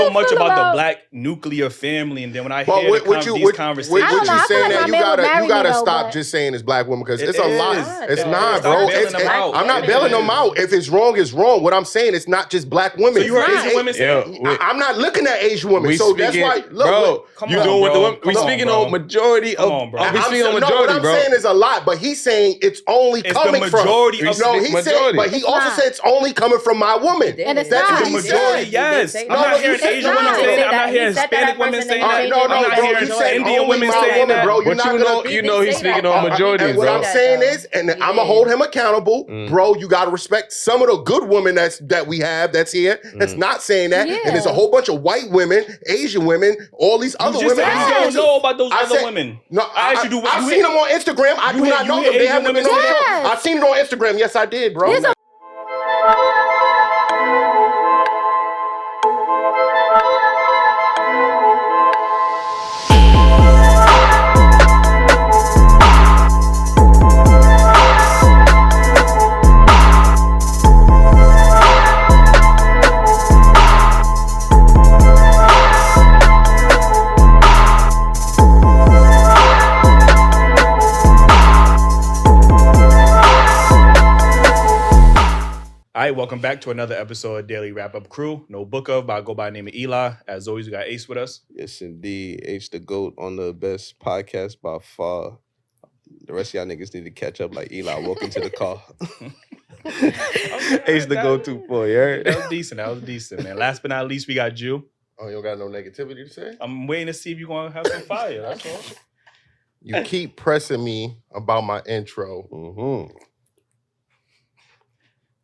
so much about the black nuclear family, and then when I hear these conversations, what you saying that you gotta stop just saying it's black women because it's a lot. It's not, bro. I'm not bailing them out. If it's wrong, it's wrong. What I'm saying, it's not just black women. So you heard Asian women say, I'm not looking at Asian women, so that's why. Look, you doing with the women? We speaking on majority of. We speaking on majority, what I'm saying is a lot, but he's saying it's only coming from. No, he said, but he also said it's only coming from my woman. And it's not the majority. Yes, I'm not hearing Asian women say that. I'm not hearing Hispanic women say that. No, I'm not hearing Indian women say that. Bro, you know he's speaking on majority. What I'm saying is, and I'm gonna hold him accountable, bro. You gotta respect some of the good women that we have that's here. That's not saying that, and there's a whole bunch of white women, Asian women, all these other women. You don't know about those other women. No, I've seen them on Instagram. I do not know them. They haven't been on the show. I've seen it on Instagram. Yes, I did, bro. All right, welcome back to another episode of Daily Wrap Up Crew. No book of, but I go by the name of Eli. As always, we got Ace with us. Yes, indeed. H the GOAT on the best podcast by far. The rest of y'all niggas need to catch up like Eli. Welcome to the car. H the GOAT 2.4, you heard? That was decent, man. Last but not least, we got Jeuu. Oh, you don't got no negativity to say? I'm waiting to see if you're going to have some fire. That's all. You keep pressing me about my intro. Mm-hmm.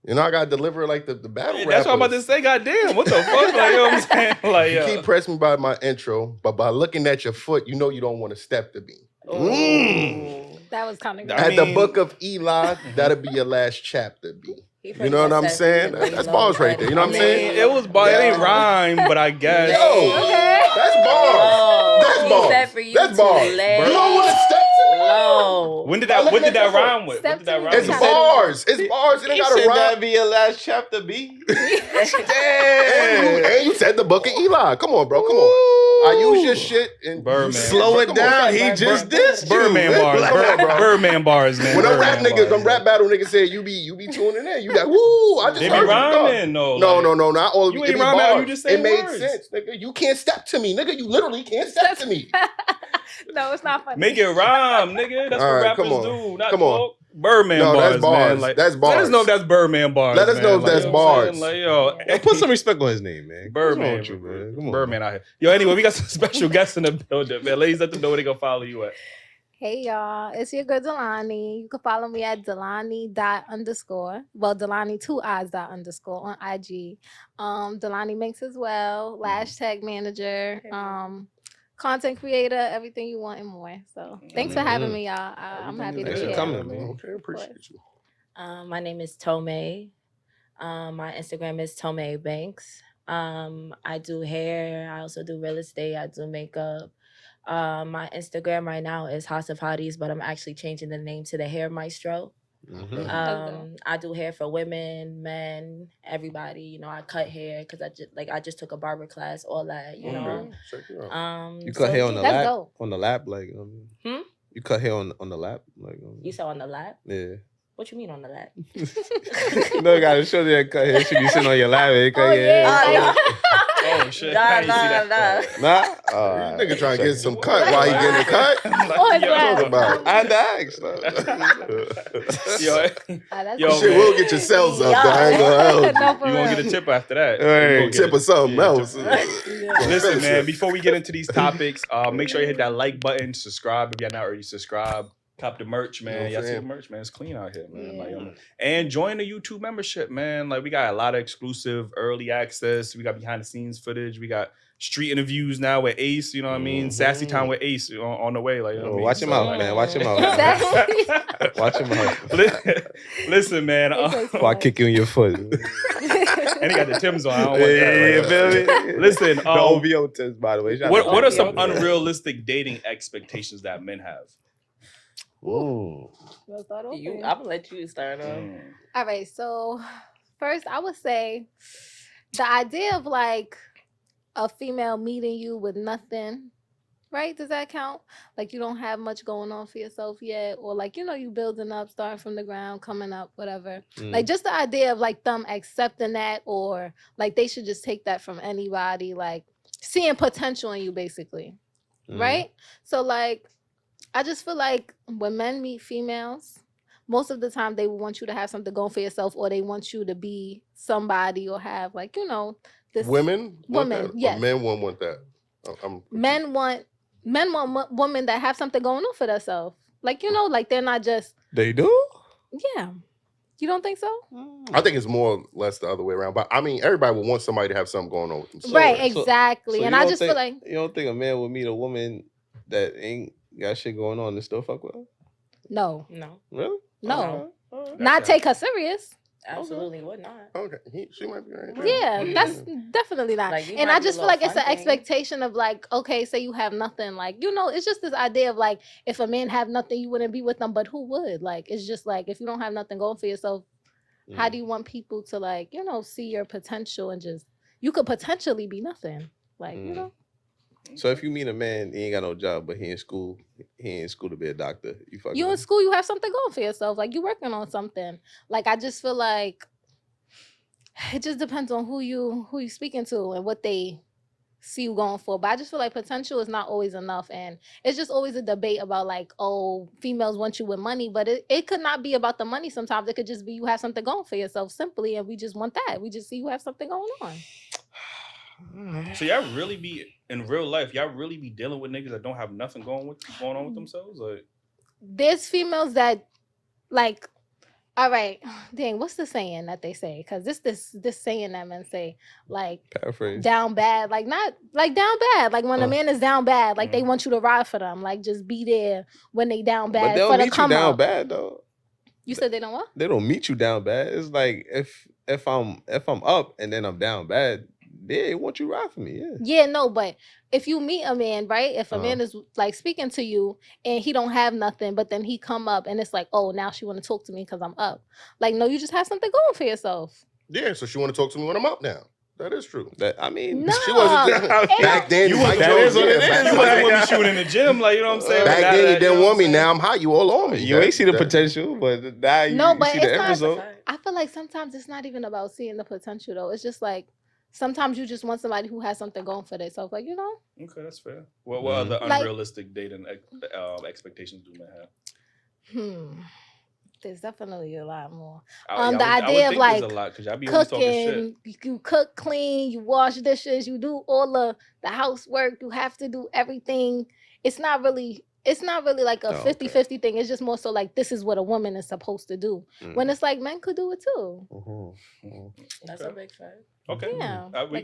You know, I got to deliver it like the battle rappers. That's what I'm about to say. Goddamn, what the fuck? Like, you know what I'm saying? Like, you keep pressing me by my intro, but by looking at your foot, you know you don't want to step to me. That was kind of good. At the book of Eli, that'll be your last chapter, B. You know what I'm saying? That's bars right there. You know what I'm saying? It was bars. It ain't rhyme, but I guess. That's bars. That's bars. That's bars. You don't want to step to me. When did that rhyme with? It's bars. It's bars. It ain't got to rhyme. That'd be your last chapter, B. Damn. And you said the book of Eli. Come on, bro. Come on. I use your shit and Birdman. Slow it down. He just dissed Birdman bars. Birdman bars, man. When them rap battle niggas say you be tuning in, you like, woo, I just they heard be rhyming, no, not all of you. It Ain't rhyming, you just say it made words. sense, nigga. You can't step to me, nigga. You literally can't step to me. No, it's not funny. Make it rhyme, nigga. That's what rappers do. Not come on. Birdman bars, that's bars. Man. Like, that's bars. Let us know if that's Birdman bars. Let us know if that's bars. Like, yo, put some respect on his name, man. Birdman, you, man. Come on, Birdman out here. Yo, anyway, we got some special guests in the building, man. Ladies, let them know where they gonna follow you at. Hey y'all, it's your girl Delani. You can follow me at Delani._. Well, Delani 2 eyes _on IG. Delani Minx as well. #tag manager. Content creator, everything you want and more. So thanks for having me, y'all. I'm happy to share. Okay, appreciate you. My name is Tomei. My Instagram is Tomei Banks. I do hair. I also do real estate. I do makeup. My Instagram right now is House of Hotties, but I'm actually changing the name to the Hair Maestro. I do hair for women, men, everybody. You know, I cut hair because I just took a barber class, all that. You know. You cut hair on the lap, on the lap, like. You cut hair on the lap, like. You said on the lap? Yeah. What you mean on the lap? No, you gotta show that cut hair. Should be sitting on your lap. Cut hair. Oh shit! Nah. Nigga trying to get some cut while he getting a cut. Talk about. I had to ask. Yo, shit, we'll get your cells up. I ain't gonna help you. You gonna get a tip after that? Hey, tip or something else. Listen, man. Before we get into these topics, make sure you hit that like button, subscribe if you're not already subscribed. Cop the merch, man. Y'all see the merch, man. It's clean out here, man. Like, and join the YouTube membership, man. Like, we got a lot of exclusive early access. We got behind the scenes footage. We got street interviews now with Ace. You know what I mean? Sassy time with Ace on the way. Like, you know what watch him out, man. Watch him out. Watch him out. Listen, man. Before I kick you in your foot. And he got the Timbs on. I don't want that. Like, listen, the OVO Timbs, by the way. What are some unrealistic dating expectations that men have? Ooh. I'm gonna let you start off. All right, so first I would say the idea of like a female meeting you with nothing, right? Does that count? Like you don't have much going on for yourself yet, or like you building up, starting from the ground, coming up, whatever. Like just the idea of like them accepting that, or like they should just take that from anybody, like seeing potential in you, basically, right? So like, I just feel like when men meet females, most of the time they want you to have something going for yourself, or they want you to be somebody, or have like this. Women want that, yes. or men won't want that. Men want women that have something going on for themselves. Like like they're not just. They do. Yeah, you don't think so? I think it's more or less the other way around. But I mean, everybody would want somebody to have something going on with themselves. Right, exactly. So and I just feel like you don't think a man would meet a woman that ain't got shit going on and still fuck with her? No. Really? No. Not take her serious. Absolutely would not. Okay, she might be right. Yeah, that's definitely not. Like, and I just feel like it's an expectation of like, okay, say you have nothing, like it's just this idea of like, if a man have nothing, you wouldn't be with them, but who would? Like, it's just like, if you don't have nothing going for yourself, how do you want people to like, see your potential, and just you could potentially be nothing, like So if you meet a man, he ain't got no job, but he in school to be a doctor. You in school, you have something going for yourself. Like you working on something. Like I just feel like it just depends on who you speaking to and what they see you going for. But I just feel like potential is not always enough, and it's just always a debate about like, oh, females want you with money, but it could not be about the money. Sometimes it could just be you have something going for yourself simply, and we just want that. We just see you have something going on. So y'all really be in real life? Y'all really be dealing with niggas that don't have nothing going on with themselves? Like, there's females that like, all right, dang, what's the saying that they say? Because this saying that men say, like, paraphrase, down bad, like not like down bad, like when a man is down bad, like they want you to ride for them, like just be there when they down bad. But they don't for the meet come you down up. bad though. You said they don't what? They don't meet you down bad. It's like if I'm up and then I'm down bad, they want you ride for me. Yeah, no, but if you meet a man, right? If a man is like speaking to you and he don't have nothing, but then he come up and it's like, oh, now she want to talk to me because I'm up. Like, no, you just have something going for yourself. Yeah, so she want to talk to me when I'm up now. That is true. No, she wasn't back then. That is what it is. You want me shooting in the gym, like, you know what I'm saying? Back then you didn't want me. Now I'm hot. You all on me. You ain't see the potential, but now you see the end result. I feel like sometimes it's not even about seeing the potential though. It's just like sometimes you just want somebody who has something going for themselves, like Okay, that's fair. What other unrealistic dating expectations do men have? There's definitely a lot more. The idea of like cooking, you cook, clean, you wash dishes, you do all the housework, you have to do everything. It's not really like a 50-50 thing. It's just more so like this is what a woman is supposed to do. When it's like men could do it too. That's a big fact. Okay. Yeah. Okay.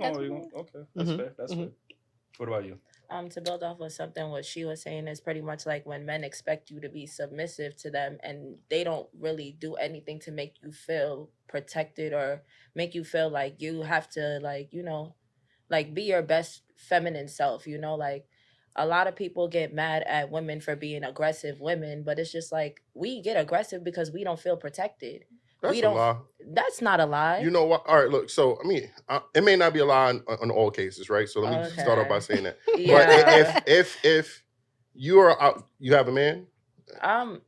That's fair. That's fair. What about you? To build off of something what she was saying is pretty much like when men expect you to be submissive to them and they don't really do anything to make you feel protected or make you feel like you have to like be your best feminine self, like a lot of people get mad at women for being aggressive women, but it's just like we get aggressive because we don't feel protected. That's a lie. That's not a lie. You know what? All right, look. So, I mean, it may not be a lie on all cases, right? So let me start off by saying that. Yeah. But if you are out, you have a man. All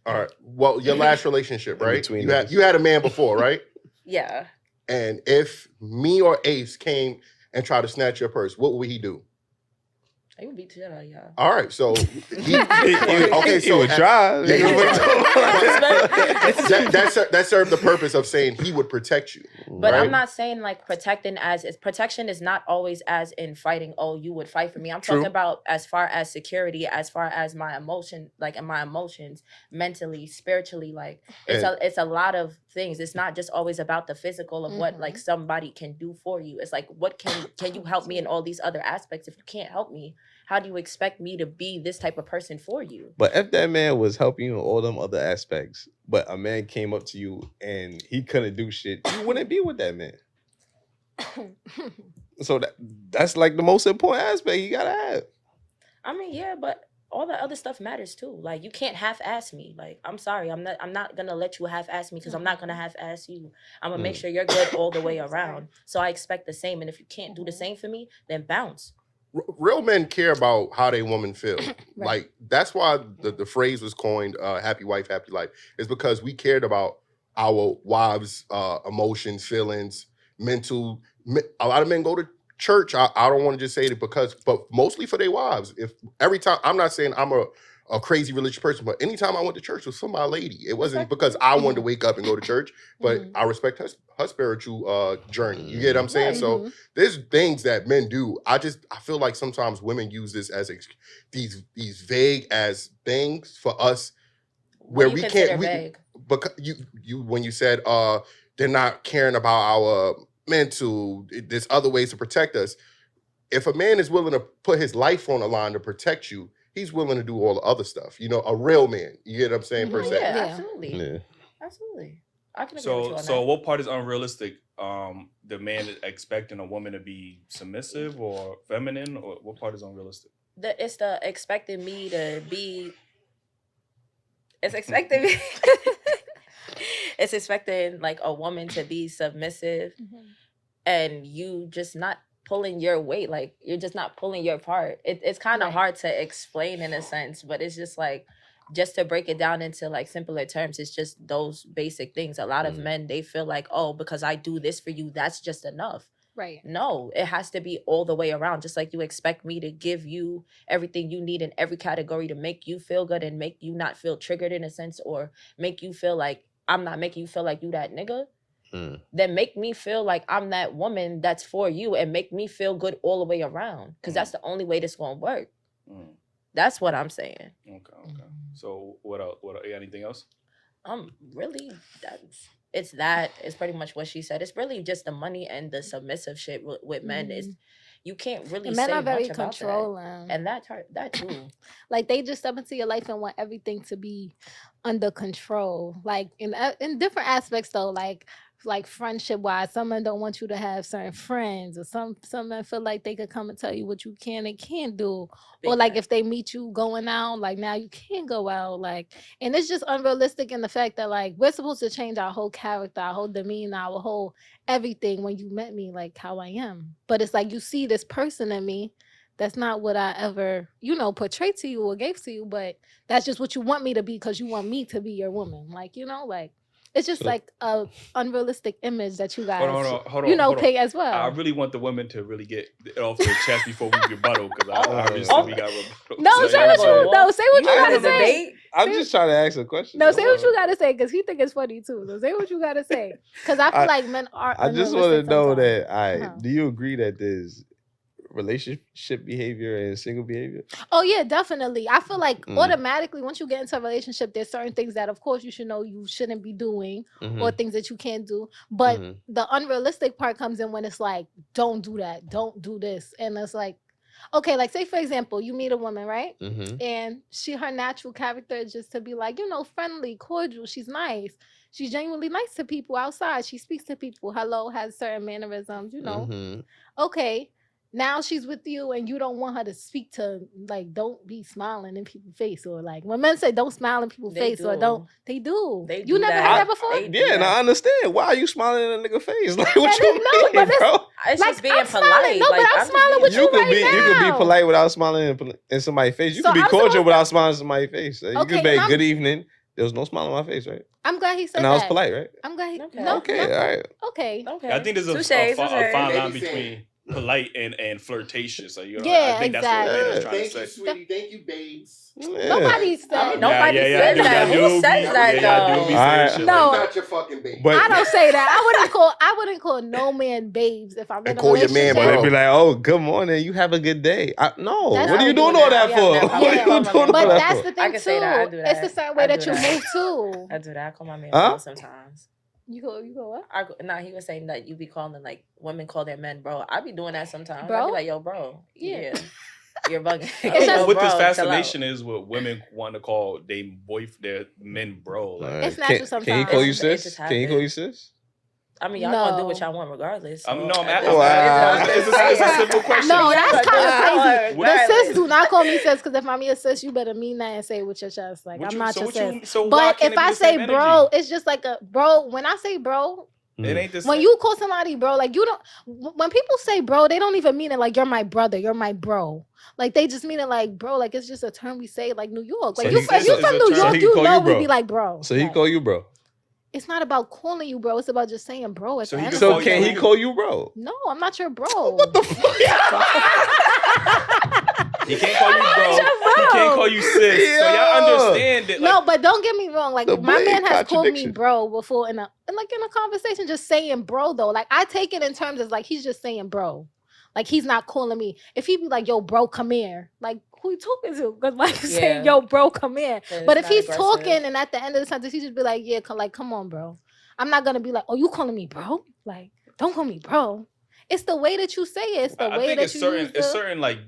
right. Well, your last relationship, right? You had a man before, right? Yeah. And if me or Ace came and tried to snatch your purse, what would he do? He would beat the shit out of y'all. All right, so he would try. That served the purpose of saying he would protect you. But right? I'm not saying like protection is not always as in fighting. Oh, you would fight for me. I'm talking about as far as security, as far as my emotion, like in my emotions, mentally, spiritually. Like it's a lot of things. It's not just always about the physical of what like somebody can do for you. It's like what can you help me in all these other aspects? If you can't help me, how do you expect me to be this type of person for you? But if that man was helping you in all them other aspects, but a man came up to you and he couldn't do shit, you wouldn't be with that man. So that's like the most important aspect you gotta have. I mean, yeah, but all the other stuff matters too. Like, you can't half-ass me. Like, I'm sorry, I'm not gonna let you half-ass me, because I'm not gonna half-ass you. I'm gonna make sure you're good all the way around. So I expect the same. And if you can't do the same for me, then bounce. Real men care about how they woman feel. Like, that's why the phrase was coined, happy wife, happy life. Is because we cared about our wives' emotions, feelings, mental. A lot of men go to church. I don't want to just say it but mostly for their wives. If every time, I'm not saying I'm a crazy religious person, but anytime I went to church with my lady, it wasn't because I wanted to wake up and go to church, but I respect her spiritual journey. You get what I'm saying? So there's things that men do. I feel like sometimes women use this as these vague as things for us where we can't. Because you when you said they're not caring about our mental, there's other ways to protect us. If a man is willing to put his life on the line to protect you, he's willing to do all the other stuff. You know, a real man. You get what I'm saying, per se? Yeah, absolutely. Yeah. Absolutely. I can agree with you on so that. what part is unrealistic? The man is expecting a woman to be submissive or feminine, or what part is unrealistic? It's the expecting me to be. It's expecting me. It's expecting like a woman to be submissive, and you just not pulling your weight. Like, you're just not pulling your part. It's kind of hard to explain in a sense, but it's just like, just to break it down into like simpler terms, it's just those basic things. A lot of men, they feel like, oh, because I do this for you, that's just enough. Right. No, it has to be all the way around. Just like you expect me to give you everything you need in every category to make you feel good and make you not feel triggered in a sense, or make you feel like I'm not making you feel like you that nigga. Then make me feel like I'm that woman that's for you, and make me feel good all the way around. Because that's the only way this gonna work. That's what I'm saying. Okay. So what else? Anything else? Really, it's pretty much what she said. It's really just the money and the submissive shit with men. Is you can't really men say are very much about controlling, and that too. Like, they just step into your life and want everything to be under control. Like, in different aspects though, like friendship wise, some men don't want you to have certain friends, or some men feel like they could come and tell you what you can and can't do. Or like, if they meet you going out, like, now you can't go out. Like, and it's just unrealistic in the fact that, like, we're supposed to change our whole character, our whole demeanor, our whole everything when you met me, like how I am. But it's like, you see this person in me that's not what I ever, portrayed to you or gave to you, but that's just what you want me to be because you want me to be your woman. Like, like, it's just like a unrealistic image that you guys, hold on. pay as well. I really want the women to really get it off their chest before we rebuttal, because obviously we got rebuttal. No, say what you gotta say. I'm just trying to ask a question. No, say what you gotta say, because he think it's funny too. So say what you gotta say, because I feel like men are. I just want to know that. Do you agree that there's relationship behavior and single behavior? Oh yeah, definitely. I feel like automatically once you get into a relationship, there's certain things that of course you should know you shouldn't be doing, or things that you can't do. But the unrealistic part comes in when it's like, don't do that, don't do this. And it's like, okay, like say for example, you meet a woman, right? And her natural character is just to be like, friendly, cordial, she's nice. She's genuinely nice to people outside. She speaks to people, hello, has certain mannerisms, Okay. Now she's with you and you don't want her to speak to, like, don't be smiling in people's face, or like when men say don't smile in people's face, or don't, they do. You never heard that before? Yeah, and I understand. Why are you smiling in a nigga face? Like, what you mean, bro? It's like, just being polite. Smiling. No, but I'm smiling with you right now. You can be polite without smiling in somebody's face. You can be cordial without smiling in somebody's face. You can say good evening. There was no smile on my face, right? I'm glad he said that. And I was polite, right? I'm glad he... Okay, all right. Okay. I think there's a fine line between polite and flirtatious. So, I think that's what Amanda's trying to say. Thank you, sweetie. Thank you, babes. Yeah. Nobody said nobody says that. Who says that though? No, not your fucking babe. But I don't say that. I wouldn't call no man babes if I'm in a relationship. Your man, but they'd be like, "Oh, good morning. You have a good day." No, what are you doing all that for? What are you doing all that for? But that's the thing too. It's the certain way that you move too. I do that. I call my man sometimes. You go what? He was saying that you be calling, like, women call their men bro. I be doing that sometimes. Bro? I be like, yo, bro. Yeah. You're bugging. What this fascination is with women want to call their men bro. Like, it's natural sometimes. Can he call you sis? Can he call you sis? I mean, y'all gonna do what y'all want regardless. So I'm asking. It's a simple question. No, that's kind of crazy. The sis do not call me sis, because if I'm your sis, you better mean that and say it with your chest. Like, I'm not your sis. So but if I say bro, it's just like a bro. When I say bro, it ain't the same. When you call somebody bro, like you don't. When people say bro, they don't even mean it like you're my brother, you're my bro. Like they just mean it like bro, like it's just a term we say like New York. Like So you from New York, you know we be like bro. So he call you bro. It's not about calling you bro. It's about just saying bro. So can he call you bro? No, I'm not your bro. What the fuck? He can't call you bro. He can't call you sis. Yeah. So y'all understand it. Like, no, but don't get me wrong. Like my man has called me bro before in a conversation, just saying bro though. Like I take it in terms of like he's just saying bro. Like he's not calling me. If he be like, yo, bro, come here. Like who you talking to? Because like saying, yo, bro, come here. But if he's talking and at the end of the sentence, he just be like, yeah, come on, bro. I'm not gonna be like, oh, you calling me bro? Like, don't call me bro. It's the way that you say it. It's the way that you use it's certain like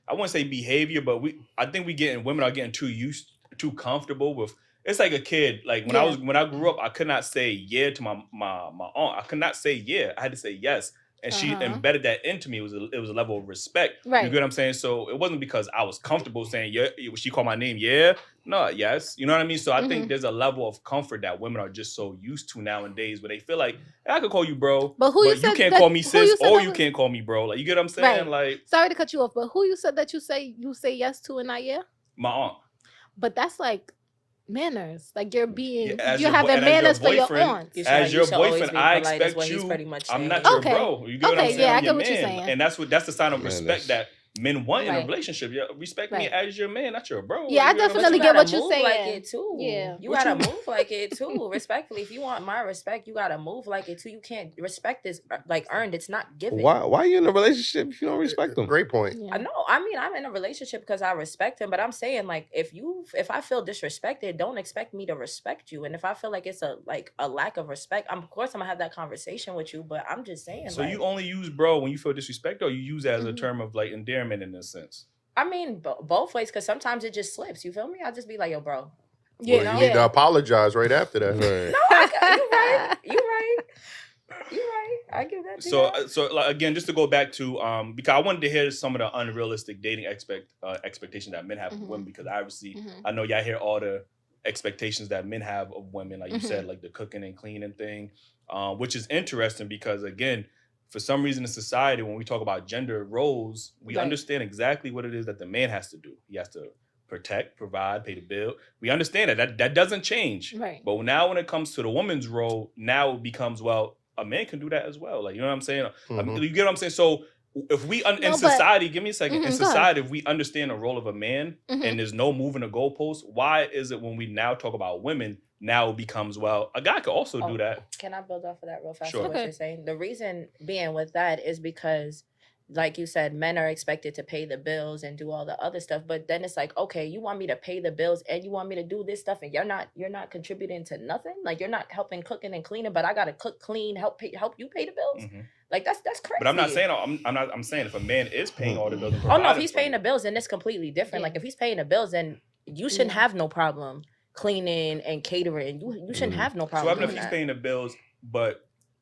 I wouldn't say behavior, but I think women are getting too comfortable with. It's like a kid. Like when I grew up, I could not say yeah to my aunt. I could not say yeah. I had to say yes. And she embedded that into me. It was a level of respect. Right. You get what I'm saying? So it wasn't because I was comfortable saying yeah. She called my name, yeah. No, yes. You know what I mean? So I think there's a level of comfort that women are just so used to nowadays, where they feel like I could call you bro, but you can't call me sis, or you can't call me bro. Like you get what I'm saying? Right. Like, sorry to cut you off, but who you said that you say yes to and not yeah? My aunt. But that's like manners. Like you're being, you're having manners for your aunt. As your boyfriend, I expect you. I'm not your bro. You get what I'm saying? Yeah, I get what you're saying. And that's the sign of respect that men want in a relationship. Yeah, respect me as your man, not your bro. Yeah, I definitely get what you're saying. Like it too. Yeah, you gotta move like it too. Respectfully, if you want my respect, you gotta move like it too. You can't respect this like earned. It's not given. Why are you in a relationship if you don't respect them? Great point. Yeah. No, I mean I'm in a relationship because I respect him, but I'm saying like if I feel disrespected, don't expect me to respect you. And if I feel like it's a lack of respect, of course I'm gonna have that conversation with you. But I'm just saying. So you only use bro when you feel disrespect, or you use it as a term of like endearment in a sense? I mean, both ways, because sometimes it just slips. You feel me? I'll just be like, yo, bro. You need to apologize right after that. Right. No, you're right. I give that to you. So like, again, just to go back to because I wanted to hear some of the unrealistic dating expectations that men have of women, because obviously I know y'all hear all the expectations that men have of women, like you said, like the cooking and cleaning thing, which is interesting because again, for some reason in society, when we talk about gender roles, we understand exactly what it is that the man has to do. He has to protect, provide, pay the bill. We understand that doesn't change. Right. But now when it comes to the woman's role, now it becomes, well, a man can do that as well. Like, you know what I'm saying? I mean, you get what I'm saying? So if we, in society, give me a second, in society, if we understand the role of a man and there's no moving the goalposts, why is it when we now talk about women, now it becomes, well, a guy could also do that. Can I build off of that real fast? Sure. What you're saying? The reason being with that is because, like you said, men are expected to pay the bills and do all the other stuff. But then it's like, okay, you want me to pay the bills and you want me to do this stuff, and you're not contributing to nothing. Like you're not helping cooking and cleaning, but I gotta cook, clean, help you pay the bills. Like that's crazy. But I'm not saying I'm saying if a man is paying all the bills. Oh no, if he's paying the bills, then it's completely different. Like if he's paying the bills, then you shouldn't have no problem cleaning and catering. You shouldn't have no problem. So even if he's paying the bills,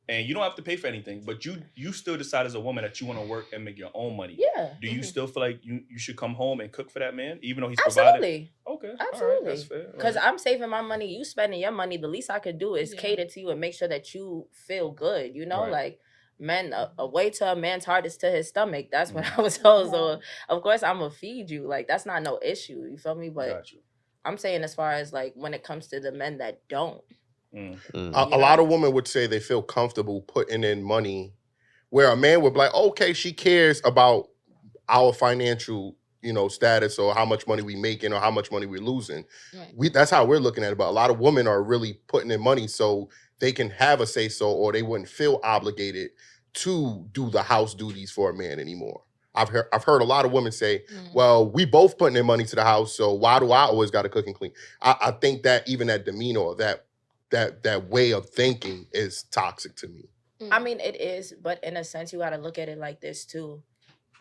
and you don't have to pay for anything, but you still decide as a woman that you want to work and make your own money. Yeah. Do you still feel like you should come home and cook for that man, even though he's Absolutely. providing? Okay. Absolutely. All right, that's fair. Because I'm saving my money, you spending your money. The least I could do is cater to you and make sure that you feel good. You know, like men, a way to a man's heart is to his stomach. That's what I was told. So of course I'm gonna feed you. Like that's not no issue. You feel me? But I'm saying as far as like when it comes to the men that don't. A lot of women would say they feel comfortable putting in money, where a man would be like, okay, she cares about our financial, status, or how much money we making or how much money we're losing. Right. That's how we're looking at it. But a lot of women are really putting in money so they can have a say so, or they wouldn't feel obligated to do the house duties for a man anymore. I've heard a lot of women say, well, we both putting in money to the house, so why do I always got to cook and clean? I think that even that demeanor, or that way of thinking is toxic to me. I mean, it is, but in a sense, you got to look at it like this too.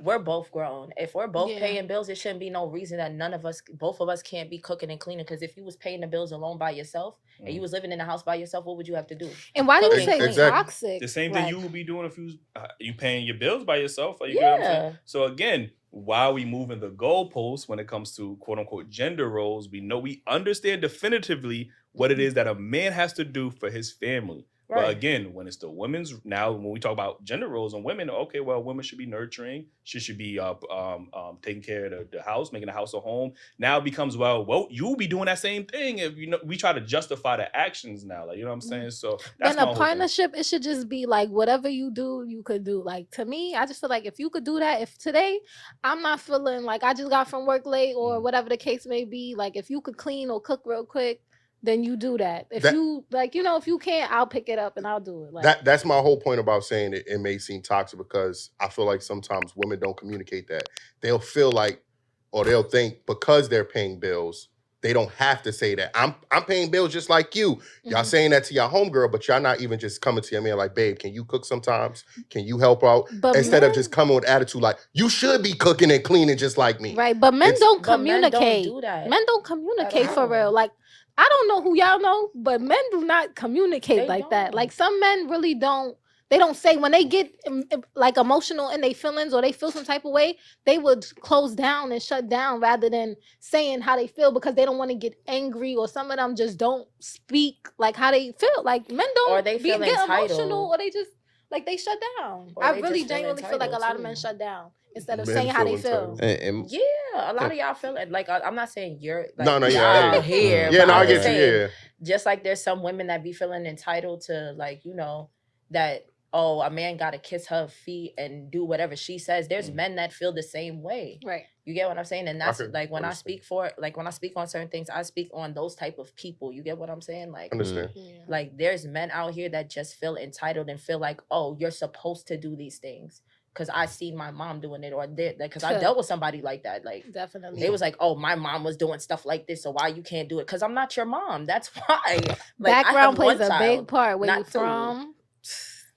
We're both grown. If we're both paying bills, it shouldn't be no reason that both of us can't be cooking and cleaning. Because if you was paying the bills alone by yourself and you was living in the house by yourself, what would you have to do? And why do you say toxic? The same thing you would be doing if you paying your bills by yourself. Like, you know what I'm saying? So again, while we moving the goalposts when it comes to quote unquote gender roles, we understand definitively what it is that a man has to do for his family. Right. But again, when it's the women's, now when we talk about gender roles and women, okay, well, women should be nurturing. She should be taking care of the house, making the house a home. Now it becomes, well, you'll be doing that same thing if we try to justify the actions now. Like, you know what I'm saying? So that's in a partnership, it should just be like whatever you do, you could do. Like to me, I just feel like if you could do that, if today I'm not feeling like I just got from work late or whatever the case may be, like if you could clean or cook real quick, then you do that. If you like, if you can't, I'll pick it up and I'll do it. Like that's my whole point about saying it may seem toxic, because I feel like sometimes women don't communicate that. They'll feel like, or they'll think because they're paying bills, they don't have to say that. I'm paying bills just like you. Y'all saying that to your homegirl, but y'all not even just coming to your man like, babe, can you cook sometimes? Can you help out? But instead of just coming with attitude like, you should be cooking and cleaning just like me. Right, but men don't communicate. Men don't do that. Men don't communicate for real. Like I don't know who y'all know, but men do not communicate that. Like some men really don't. They don't say when they get like emotional in their feelings or they feel some type of way, they would close down and shut down rather than saying how they feel because they don't want to get angry, or some of them just don't speak like how they feel. Like men don't or they feel get entitled. Emotional, or they just like they shut down. I really genuinely feel like a lot of men shut down instead of saying how they feel. Yeah, a lot of y'all feel it. Like I'm not saying you're like yeah, here. Yeah, no, I get you. Yeah, just like there's some women that be feeling entitled to like that. Oh, a man got to kiss her feet and do whatever she says. There's men that feel the same way. Right. You get what I'm saying? And that's like when I speak on certain things, I speak on those type of people. You get what I'm saying? Like, understand. Like there's men out here that just feel entitled and feel like, oh, you're supposed to do these things because I see my mom doing it, or did because I dealt with somebody like that. Like definitely, they was like, oh, my mom was doing stuff like this, so why you can't do it? Because I'm not your mom. That's why. Like, background plays a big part. Where you from?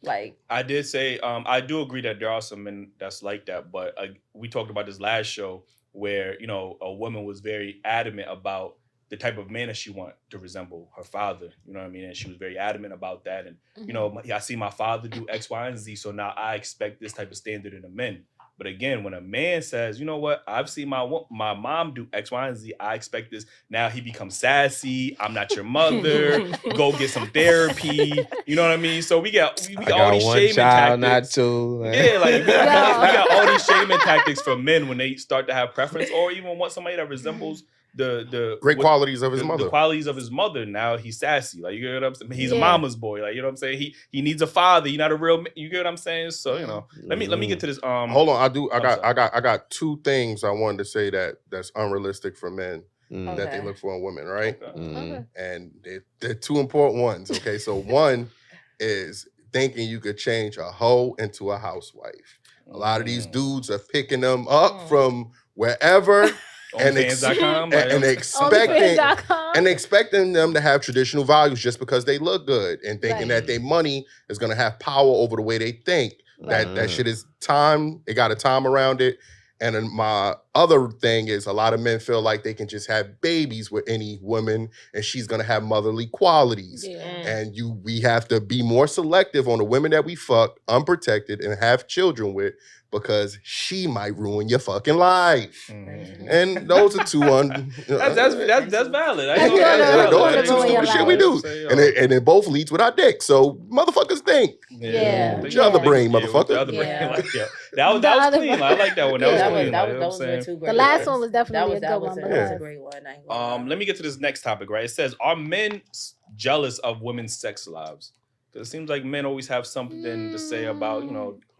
Like I did say, I do agree that there are some men that's like that, but we talked about this last show where a woman was very adamant about the type of man that she want to resemble her father. You know what I mean? And she was very adamant about that. And I see my father do X, Y, and Z, so now I expect this type of standard in the men. But again, when a man says, you know what, I've seen my mom do X, Y, and Z, I expect this. Now he becomes sassy. I'm not your mother. Go get some therapy. You know what I mean? So we got all these shaming tactics. Not two. Yeah, like we got all these shaming tactics for men when they start to have preference, or even want somebody that resembles the great qualities of his mother. The qualities of his mother. Now he's sassy. Like, you get what I'm saying? He's a mama's boy. Like, you know what I'm saying? He needs a father. He's not a real. You get what I'm saying? So let me get to this. Hold on, I got two things I wanted to say that's unrealistic for men that they look for in women, right? Okay. And they're two important ones. Okay, so one is thinking you could change a hoe into a housewife. A lot of these dudes are picking them up from wherever. And expecting them to have traditional values just because they look good, and thinking that their money is going to have power over the way they think. That shit is time. It got a time around it. And then my other thing is a lot of men feel like they can just have babies with any woman and she's going to have motherly qualities. Yeah. And we have to be more selective on the women that we fuck unprotected and have children with, because she might ruin your fucking life. And those are two that's valid. Those are two stupid shit we do. And it both leads with our dick. So motherfuckers think. Your other brain, motherfucker. The other brain. That was clean. I like that one. That was clean. Those were two great. The last one was definitely a good one. That was a great one. Let me get to this next topic, right? It says, are men jealous of women's sex lives? Because it seems like men always have something to say about,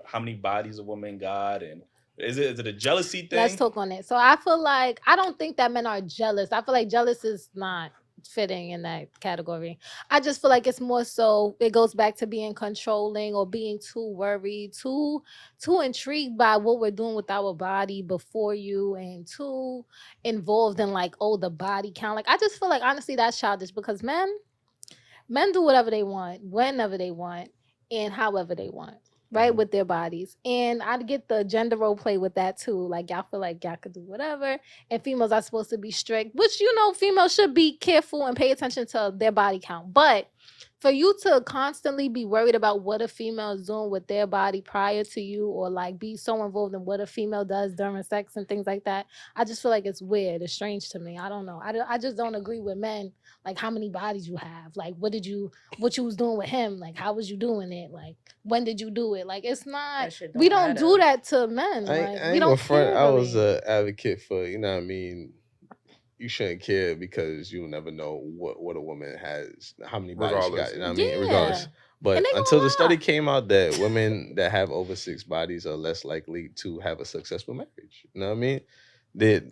how many bodies a woman got, and is it a jealousy thing? Let's talk on it. So I feel like, I don't think that men are jealous. I feel like jealous is not fitting in that category. I just feel like it's more so, it goes back to being controlling or being too worried, too intrigued by what we're doing with our body before you, and too involved in like, the body count. Like, I just feel like, honestly, that's childish, because men do whatever they want, whenever they want, and however they want. Right, with their bodies. And I get the gender role play with that too. Like, y'all feel like y'all could do whatever, and females are supposed to be strict, which females should be careful and pay attention to their body count. But for you to constantly be worried about what a female is doing with their body prior to you, or like be so involved in what a female does during sex and things like that, I just feel like it's weird. It's strange to me. I don't know. I just don't agree with men. Like, how many bodies you have? Like, what you was doing with him? Like, how was you doing it? Like, when did you do it? Like, it's not. We don't do that to men. Like, we don't care. I was an advocate for, you know what I mean. You shouldn't care because you'll never know what a woman has, how many bodies she got. You know what I mean? Regardless. But until the study came out that women that have over 6 bodies are less likely to have a successful marriage. You know what I mean? They're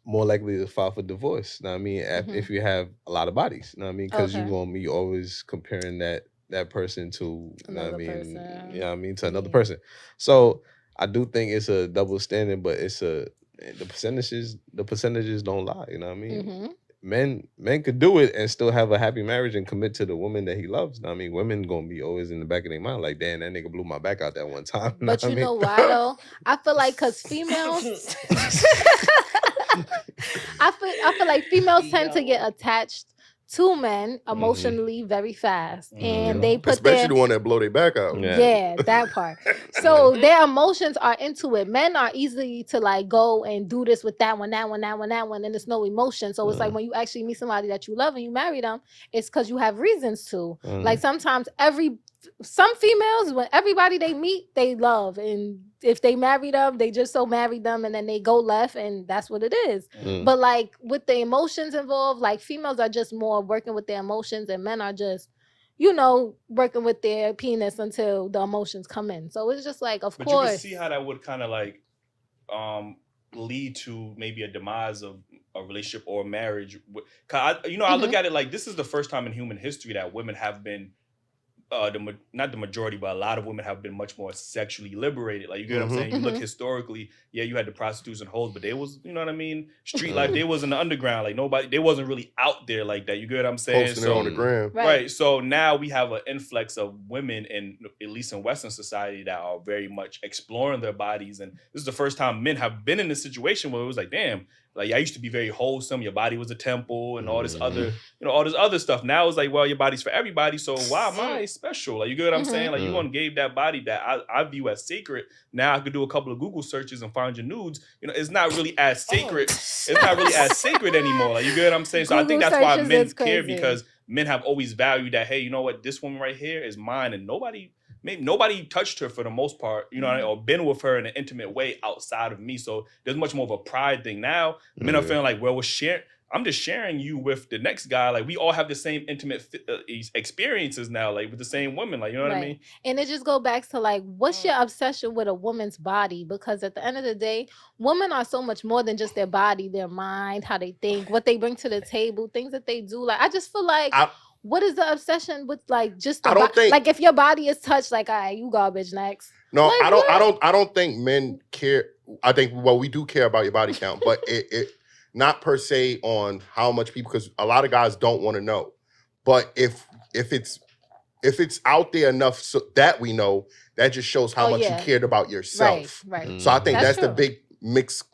more likely to file for divorce. You know what I mean? If you have a lot of bodies. You know what I mean? Because you're going to be always comparing that person to, you know what I mean? You know what I mean? To another person. So I do think it's a double standard, but the percentages don't lie. You know what I mean? Men could do it and still have a happy marriage and commit to the woman that he loves. You know what I mean? Women gonna be always in the back of their mind like, damn, that nigga blew my back out that one time. But you know why though? I feel like because females, I feel like females tend to get attached to men emotionally very fast, and they put especially the one that blow their back out. Yeah, that part. So their emotions are into it. Men are easy to like go and do this with that one, and there's no emotion. So it's like when you actually meet somebody that you love and you marry them, it's because you have reasons to. Like sometimes some females, when everybody they meet, they love, and if they marry them, they just so marry them, and then they go left, and that's what it is. But like with the emotions involved, like females are just more working with their emotions, and men are just, you know, working with their penis until the emotions come in. So it's just like, of course. But you can see how that would kind of like lead to maybe a demise of a relationship or marriage. I look at it like this is the first time in human history that women have been not the majority, but a lot of women have been much more sexually liberated. Like, you get what I'm saying? You look historically, you had the prostitutes and hoes, but they was, you know what I mean? Street life, they was in the underground. Like they wasn't really out there like that. You get what I'm saying? Posting it on the gram. Right. So now we have an influx of women at least in Western society, that are very much exploring their bodies. And this is the first time men have been in a situation where it was like, damn, like I used to be very wholesome. Your body was a temple and all this other, all this other stuff. Now it's like, well, your body's for everybody. So why am I special? Like, you get what I'm saying? Like, you gonna gave that body that I view as sacred. Now I could do a couple of Google searches and find your nudes. It's not really as sacred. It's not really as sacred anymore. Like, you get what I'm saying? So I think that's why men care, because men have always valued that, hey, you know what? This woman right here is mine, and nobody touched her for the most part, or been with her in an intimate way outside of me. So there's much more of a pride thing. Now men are feeling like, well, I'm just sharing you with the next guy. Like, we all have the same intimate experiences now, like with the same women. Like, you know what I mean? And it just goes back to like, what's your obsession with a woman's body? Because at the end of the day, women are so much more than just their body, their mind, how they think, what they bring to the table, things that they do. Like, I just feel like, what is the obsession with like just the body? Like, if your body is touched, like, all right, you garbage next. No, like, I don't think men care. I think, well, we do care about your body count, but it not per se on how much people, because a lot of guys don't want to know. But if it's out there enough so that we know, that just shows how much you cared about yourself. Right. So I think that's the big mix.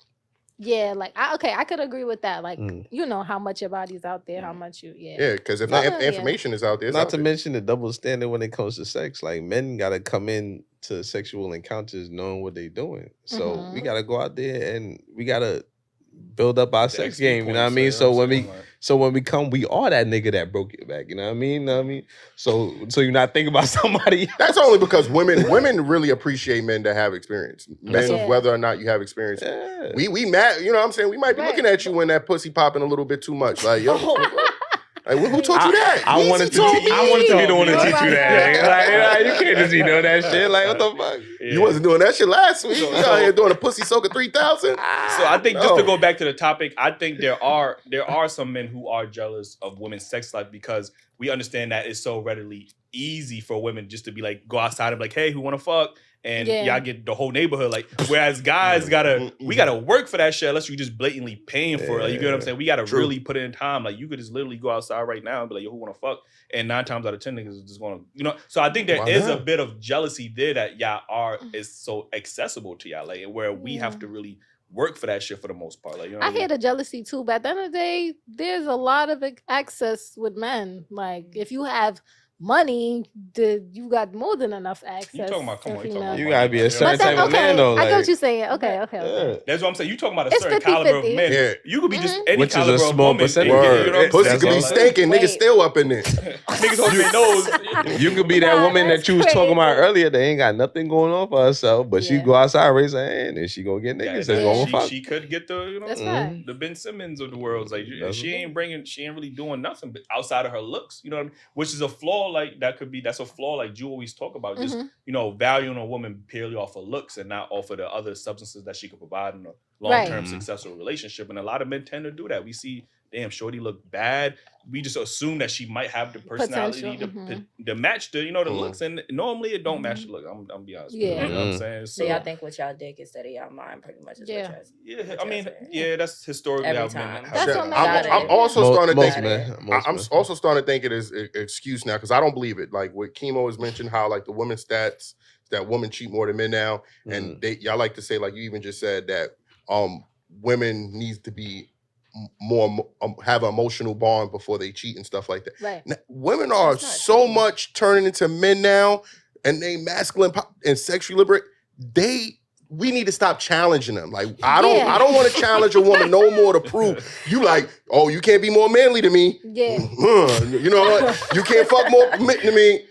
Yeah, like I could agree with that. Like, you know how much your body's out there, how much you because if the information is out there, not to mention the double standard when it comes to sex. Like, men gotta come in to sexual encounters knowing what they're doing. So we gotta go out there and we gotta build up our sex game. You know what I mean? So when we come, we are that nigga that broke your back. You know what I mean? So you're not thinking about somebody. That's only because women really appreciate men that have experience. Men, whether or not you have experience. Yeah. We mad. You know what I'm saying? We might be looking at you when that pussy popping a little bit too much. Like, yo. Like, who taught you that? I wanted to be the one to teach you that. Like, you can't just be doing that shit. Like, what the fuck? Yeah. You wasn't doing that shit last week. You out here doing a pussy soaker 3,000. So I think just to go back to the topic, I think there are some men who are jealous of women's sex life, because we understand that it's so readily easy for women just to be like, go outside and be like, hey, who want to fuck? And y'all get the whole neighborhood. Like, whereas guys we gotta work for that shit, unless you just blatantly paying for it. Like, you get what I'm saying? We gotta really put in time. Like, you could just literally go outside right now and be like, yo, who wanna fuck? And 9 times out of 10 niggas just wanna, So I think there is a bit of jealousy there that y'all is so accessible to y'all, like, where we have to really work for that shit for the most part. Like, I hear the jealousy too, but at the end of the day, there's a lot of access with men. Like, if you have money, you got more than enough access. You talking about? Come on, you gotta be a certain type of okay, man though. I get what Like, you're saying. Okay. That's what I'm saying. You talking about a It's certain 50-50. caliber of men. Yeah. You could be just any Which is a caliber of small woman. percentage. You know what I'm Pussy saying? could be all. stinking. Niggas Wait. still up in there. Niggas hold their nose. you could be that Nah, woman that that's you was talking about crazy. earlier that ain't got nothing going on for herself, but she Yeah. go outside, raise her hand, and she go get niggas and go fuck. She could get the, you know, That's right. the Ben Simmons of the world. Like That's she what ain't really doing nothing but outside of her looks. You know what I mean? Which is a flaw. Like that's a flaw. Like you always talk about, just valuing a woman purely off of looks and not off of the other substances that she could provide in a long-term successful relationship. And a lot of men tend to do that. We see, damn, shorty look bad. We just assume that she might have the personality to match the, the looks, and normally it don't match the look. I'm be honest. Yeah. You know what I'm saying? So y'all think what y'all dig instead of y'all mind, pretty much. Is Yeah. Yeah, I mean, that's historically Every how time. men. That's what I'm also starting to most think. men. I'm also starting to think it is an excuse now because I don't believe it. Like what Chemo has mentioned, how like the women's stats that women cheat more than men now, and y'all like to say, like you even just said that women needs to be more have an emotional bond before they cheat and stuff like that. Right. Now, women are so much turning into men now, and they masculine and sexually liberated. We need to stop challenging them. Like I don't want to challenge a woman no more to prove you like, oh, you can't be more manly than me. Yeah. You know what? You can't fuck more than me.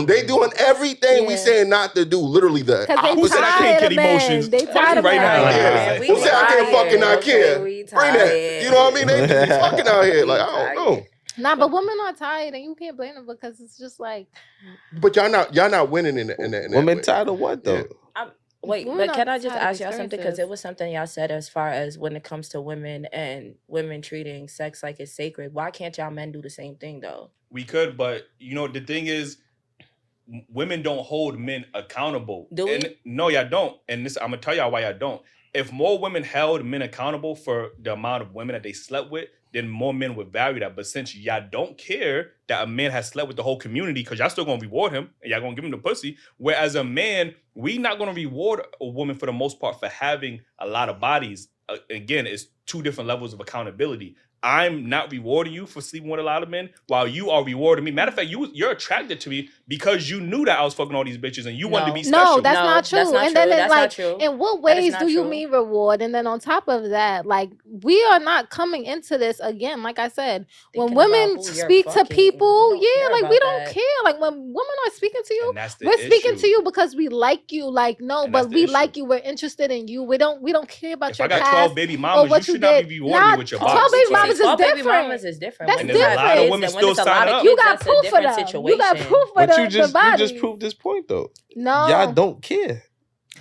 They doing everything we saying not to do. Literally the Who said I can't get emotions? They tired of right now. Yeah. Who said I can't fucking not care? Bring that. You know what I mean? They be fucking out here. Like I don't know. Nah, but women are tired, and you can't blame them because it's just like. But y'all not winning in that. Women tired of what though? Wait, Women but can are I just tired of ask y'all something? Because experiences. it was something y'all said as far as when it comes to women and women treating sex like it's sacred. Why can't y'all men do the same thing though? We could, but the thing is, women don't hold men accountable. Do we? And no, y'all don't. And this, I'm gonna tell y'all why y'all don't. If more women held men accountable for the amount of women that they slept with, then more men would value that. But since y'all don't care that a man has slept with the whole community, because y'all still gonna reward him and y'all gonna give him the pussy. Whereas a man, we not gonna reward a woman for the most part for having a lot of bodies. Again, it's two different levels of accountability. I'm not rewarding you for sleeping with a lot of men while you are rewarding me. Matter of fact, you're attracted to me because you knew that I was fucking all these bitches and you wanted to be special. No, that's not true. That's not and then true. it's That's like, not true. in what That is ways not do you true. mean reward? And then on top of that, like, we are not coming into this again. Like I said, Thinking when about women who you're speak to fucking, people, we don't care like we about don't that. care. Like when women are speaking to you, And that's the we're speaking issue. to you because we like you. Like no, And but that's the we issue. like you. We're interested in you. We don't care about If your I got past 12 baby or mamas, what you you should not did. be rewarding me with your 12 box. baby mamas is 12 baby different. mamas is different. That's When And there's a you lot have of kids women and when still it's a lot signing of up. kids, You got that's a proof for different that. situation. You got proof for But the you just body. proved this point though. No, Y'all don't care.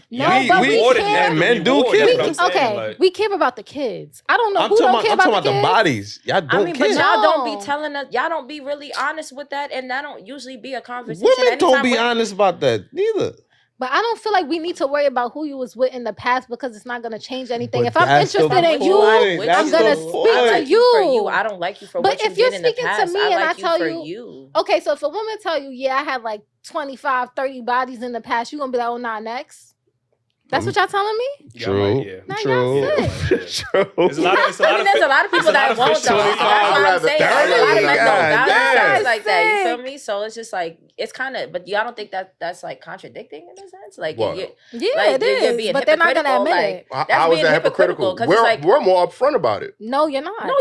No, Yeah, but we- we rewarded care. and men do reward, care. that's what I'm saying, Okay, like- we care about the kids. I don't know I'm who talking don't care about about the kids. bodies. Y'all don't I mean, care. but y'all don't be No. telling us. Y'all don't be really honest with that, and that don't usually be a conversation. Women don't Anytime be women- honest about that neither. But I don't feel like we need to worry about who you was with in the past because it's not going to change anything. But if I'm that's the interested in point. you, That's I'm going to the speak point. I to like you for you. you. I don't like you for But what you if you're did in the speaking to past. me I and like I you tell for you- you. Okay, so if a woman tell you, yeah, I had like 25, 30 bodies in the past, you going to be like, oh, nah, next? That's what y'all telling me? Yeah, True. I'm like, yeah. Now True. y'all True. It's a lot of, I mean, there's a lot of people that won't. fish Though. on So it. that's what I'm saying. There's a lot of men don't God value damn. sex like that. You feel Sick. me? So it's just like it's kind of. But y'all don't think that that's like contradicting in a sense? Like What? you, Yeah, like, it you're is. being But they're not going to hypocritical, admit like, it. How is being that hypocritical? 'cause it's like, We're more upfront about it. No, you're not. no, y'all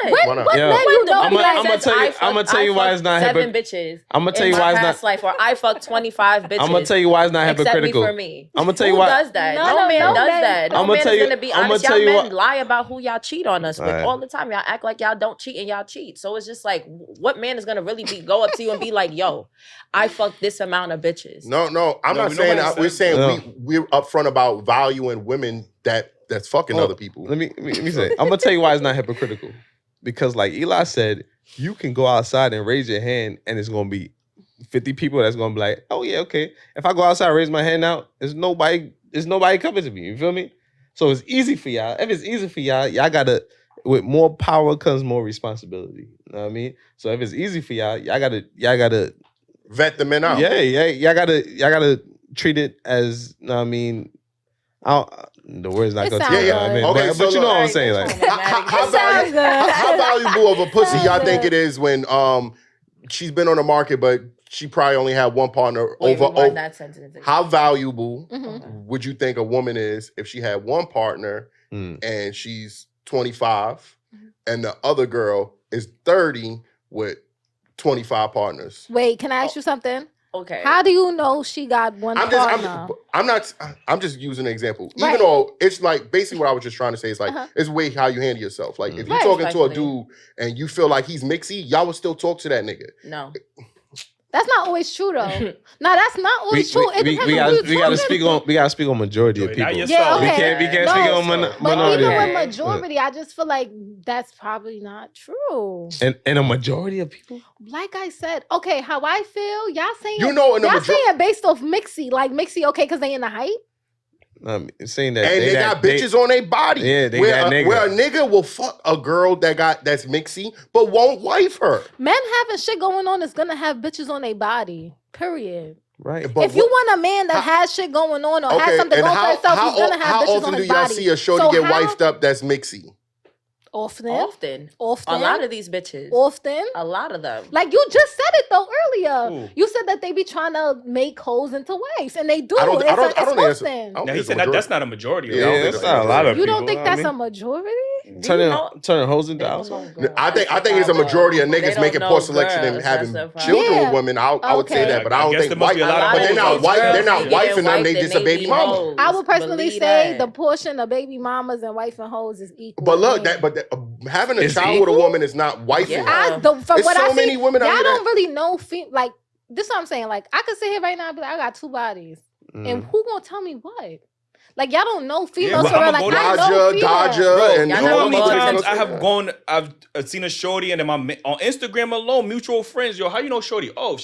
not. Why When not? men Yeah. you know I'm be like, gonna tell you. I'm gonna tell you why it's not 7 hypocritical. bitches. I'm gonna tell in you my why it's past not. life, or I fucked 25 bitches. I'm gonna tell you why it's not Except hypocritical. me for me. I'm gonna tell you Who why. does that? No, No, no, man no does man. that. No I'ma man tell is you- gonna be I'ma honest. tell Y'all you men what- lie about who y'all cheat on us with Alright. all the time. Y'all act like y'all don't cheat and y'all cheat. So it's just like, what man is gonna really go up to you and be like, "Yo, I fucked this amount of bitches." No, I'm No, not we saying don't that. We're saying understand. we're upfront about valuing women that's fucking Oh, other people. Let me say. I'm gonna tell you why it's not hypocritical. Because like Eli said, you can go outside and raise your hand, and it's gonna be 50 people that's gonna be like, "Oh yeah, okay." If I go outside and raise my hand now, there's nobody coming to me. You feel me? So it's easy for y'all. If it's easy for y'all gotta. With more power comes more responsibility. You know what I mean? So if it's easy for y'all gotta Vet the men out. yeah, y'all gotta treat it as, you know what I mean, the word's not It gonna sounds take it. I good. mean, Okay, but so you know look- what I'm saying, like. How It sounds good. valuable of a pussy y'all Sounds think good. it is when she's been on the market, but she probably only had one partner. That sentence. How valuable would you think a woman is if she had one partner and she's 25 and the other girl is 30 with 25 partners? Wait, can I ask you something? Okay. How do you know she got one partner? I'm just using an example. Right. Even though it's like basically what I was just trying to say is like it's way how you handle yourself. Like if you're talking to a dude and you feel like he's mixy, y'all would still talk to that nigga. No. That's not always true though. No, that's not always true. It depends on we gotta speak on majority of people. Yeah, okay. We can't speak on minority. But even with majority, I just feel like that's probably not true. And a majority of people? Like I said, okay, how I feel, y'all saying saying based off mixy, like mixy, okay, because they in the height. Saying that and they got bitches on their body. Yeah, they where got niggas. Where a nigga will fuck a girl that's mixy, but won't wife her. Men having shit going on is gonna have bitches on their body. Period. Right. But if you want a man that has shit going on or has something going for himself, he's gonna have bitches on his body. How often do y'all see a shorty get wifed up that's mixy? Often. A lot of these bitches. Often. A lot of them. Like you just said it though earlier. Ooh. You said that they be trying to make hoes into wives, and they do. I don't now he said that's not a majority. Yeah, that's not a lot of people. You don't think that's a majority? Turning hoes into households? I think it's a majority of niggas making poor selection and having children with women. I would say that, but I don't think white. But they're not wifing them. They just a baby mama. I would personally say the portion of baby mamas and wifing hoes is equal. But look, having a child with a woman is not wifing. From what I see, many women y'all don't really know. Like this, is what I'm saying. Like I could sit here right now and be like, I got two bodies, and who gonna tell me what? Like y'all don't know females, so like I know Dodger, and you know how many times I've seen a shorty and then on Instagram alone, mutual friends. Yo, how you know shorty? Oh,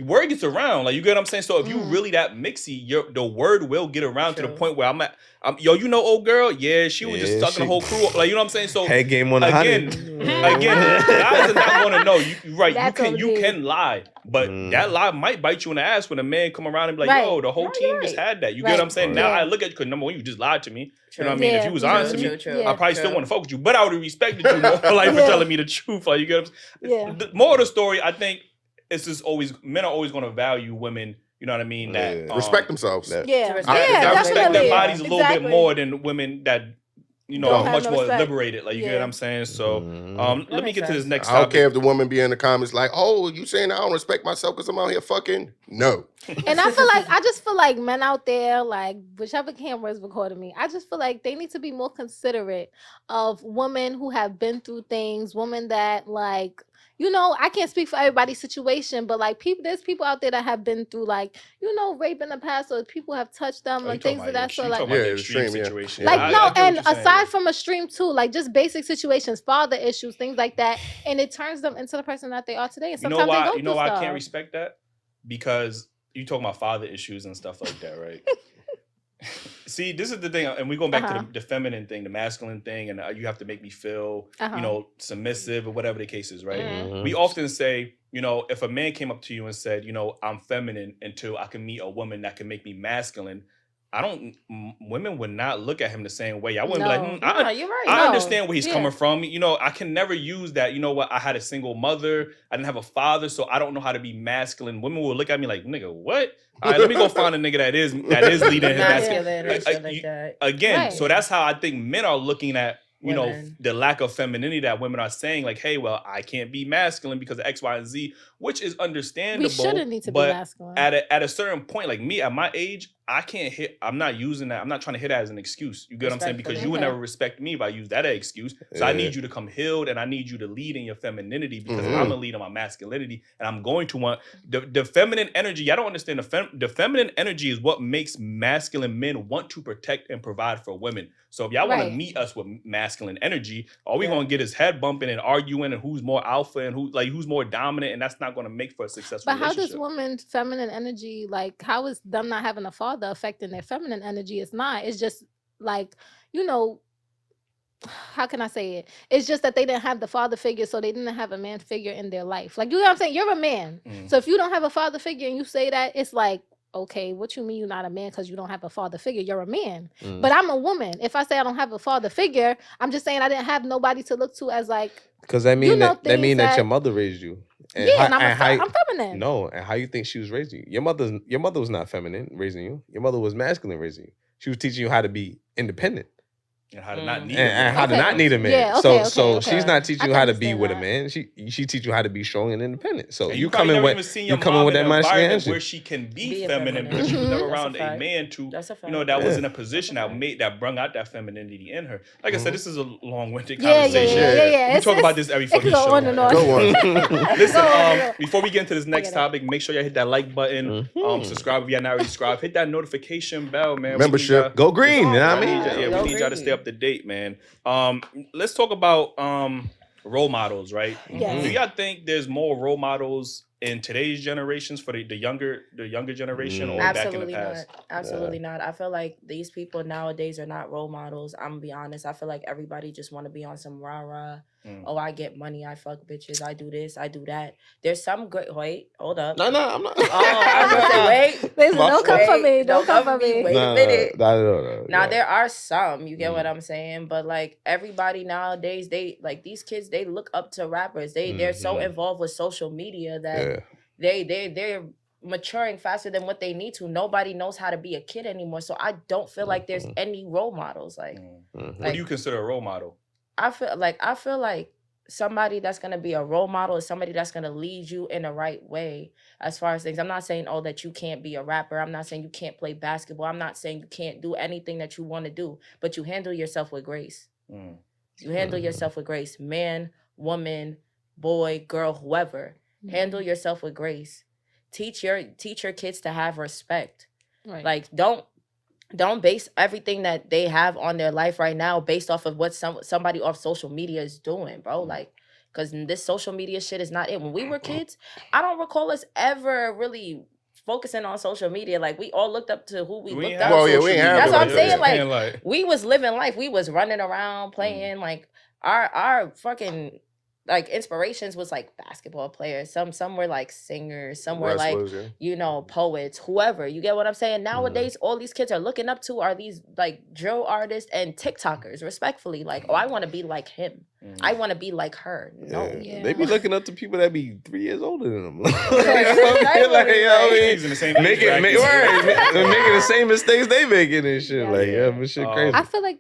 word gets around. Like you get what I'm saying. So if you really that mixy, the word will get around to the point where I'm at. You know, old girl, she was just sucking the whole crew. Like you know what I'm saying. So head game on again, guys are not gonna know. You can lie, but that lie might bite you in the ass when a man come around and be like, yo, the whole team just had that. You get what I'm saying? Now I look at you because number one, you just lied to me. You know what I mean? If you was honest to me, I probably still want to fuck with you, but I would have respected you more for telling me the truth. Like you get what I'm saying? The moral of the story, I think, it's just men are always going to value women. You know what I mean? That respect themselves. I respect their bodies a little bit more than women that are much more liberated. Like you get what I'm saying? So let me get to this next topic. I don't care if the woman be in the comments like, "Oh, you saying I don't respect myself because I'm out here fucking?" No. And I just feel like men out there, like whichever camera is recording me, I just feel like they need to be more considerate of women who have been through things, women that like. I can't speak for everybody's situation, but like there's people out there that have been through like, rape in the past, or people have touched them and things of that sort. Like, extreme situation. Like and aside from extreme too, like just basic situations, father issues, things like that, and it turns them into the person that they are today. And sometimes they go through why stuff. I can't respect that? Because you talking about father issues and stuff like that, right? See, this is the thing, and we're going back to the feminine thing, the masculine thing, and you have to make me feel, submissive or whatever the case is, right? Mm-hmm. We often say, if a man came up to you and said, I'm feminine until I can meet a woman that can make me masculine, women would not look at him the same way. I wouldn't be like, you're right. I understand where he's coming from. I can never use that. You know what? I had a single mother. I didn't have a father, so I don't know how to be masculine. Women will look at me like, nigga, what? All right, let me go find a nigga that is leading his masculine. Again, so that's how I think men are looking at the lack of femininity that women are saying, like, hey, well, I can't be masculine because of X, Y, and Z, which is understandable. We shouldn't need to be masculine. At a certain point, like me, at my age, I can't hit. I'm not using that. I'm not trying to hit that as an excuse. You get what I'm saying? Because you would never respect me if I use that as an excuse. So I need you to come healed, and I need you to lead in your femininity because I'm gonna lead in my masculinity, and I'm going to want the feminine energy. Y'all don't understand the feminine energy is what makes masculine men want to protect and provide for women. So if y'all want to meet us with masculine energy, all we gonna get is head bumping and arguing and who's more alpha and who's more dominant, and that's not gonna make for a successful relationship. But how does women's feminine energy, like, how is them not having a father affecting their feminine energy? It's not. It's just like, how can I say it? It's just that they didn't have the father figure, so they didn't have a man figure in their life. Like, you know what I'm saying? You're a man. So if you don't have a father figure and you say that, it's like, okay, what you mean you're not a man because you don't have a father figure? You're a man. But I'm a woman. If I say I don't have a father figure, I'm just saying I didn't have nobody to look to as like. Because that mean that your mother raised you. And I'm feminine. No, and how you think she was raising you? Your mother was not feminine raising you. Your mother was masculine raising you. She was teaching you how to be independent. And how to not need how to not need a man. Yeah, so she's not teaching you how to be with a man. She teach you how to be strong and independent. So and you come in with that mindset where she can be feminine because she was never around a man that was in a position that brung out that femininity in her. Like I said, this is a long-winded conversation. Yeah. We talk about this every fucking show. On and on. Listen, before we get into this next topic, make sure you hit that like button, subscribe if you're not already subscribed, hit that notification bell, man. Membership, go green. You know what I mean? We need y'all to stay up to date, man. Let's talk about role models, right? Yes. Do y'all think there's more role models in today's generations for the younger generation or back in the past? Absolutely not. I feel like these people nowadays are not role models. I'm gonna be honest. I feel like everybody just want to be on some rah-rah. Oh, I get money, I fuck bitches, I do this, I do that. There's some great... Wait, hold up. No, I'm not. Oh, I was gonna say, wait. Listen, don't come for me. Don't come for me. Wait a minute. No. Now, there are some, you get what I'm saying? But, like, everybody nowadays, these kids, they look up to rappers. They're so involved with social media that they're maturing faster than what they need to. Nobody knows how to be a kid anymore. So I don't feel like there's any role models. Like, what do you consider a role model? I feel like somebody that's gonna be a role model is somebody that's gonna lead you in the right way as far as things. I'm not saying that you can't be a rapper. I'm not saying you can't play basketball. I'm not saying you can't do anything that you want to do, but you handle yourself with grace. You handle yourself with grace. Man, woman, boy, girl, whoever. Handle yourself with grace. Teach your kids to have respect. Right. Like don't base everything that they have on their life right now based off of what somebody off social media is doing, bro. Like, because this social media shit is not it. When we were kids, I don't recall us ever really focusing on social media. Like, we all looked up to who we looked up to. That's what I'm saying. Like, we was living life. We was running around playing. Like, our fucking... like inspirations was like basketball players. Some were like singers. Some were like, poets, whoever. You get what I'm saying? Nowadays, all these kids are looking up to are these like drill artists and TikTokers, respectfully. Like, oh, I want to be like him. I want to be like her. No. Yeah. They be looking up to people that be 3 years older than them. Making the same mistakes they making and shit. But shit crazy. I feel like...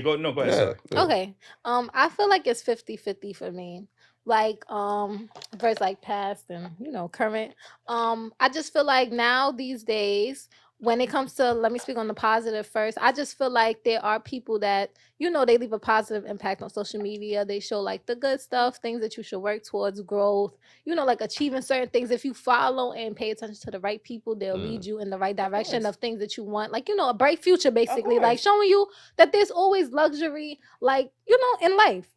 Go ahead. Okay. I feel like it's 50-50 for me. Like, versus like past and, current. I just feel like now these days, when it comes to, let me speak on the positive first. I just feel like there are people that, they leave a positive impact on social media. They show like the good stuff, things that you should work towards, growth, like achieving certain things. If you follow and pay attention to the right people, they'll lead you in the right direction of things that you want. Like, a bright future, basically, like showing you that there's always luxury, like, in life,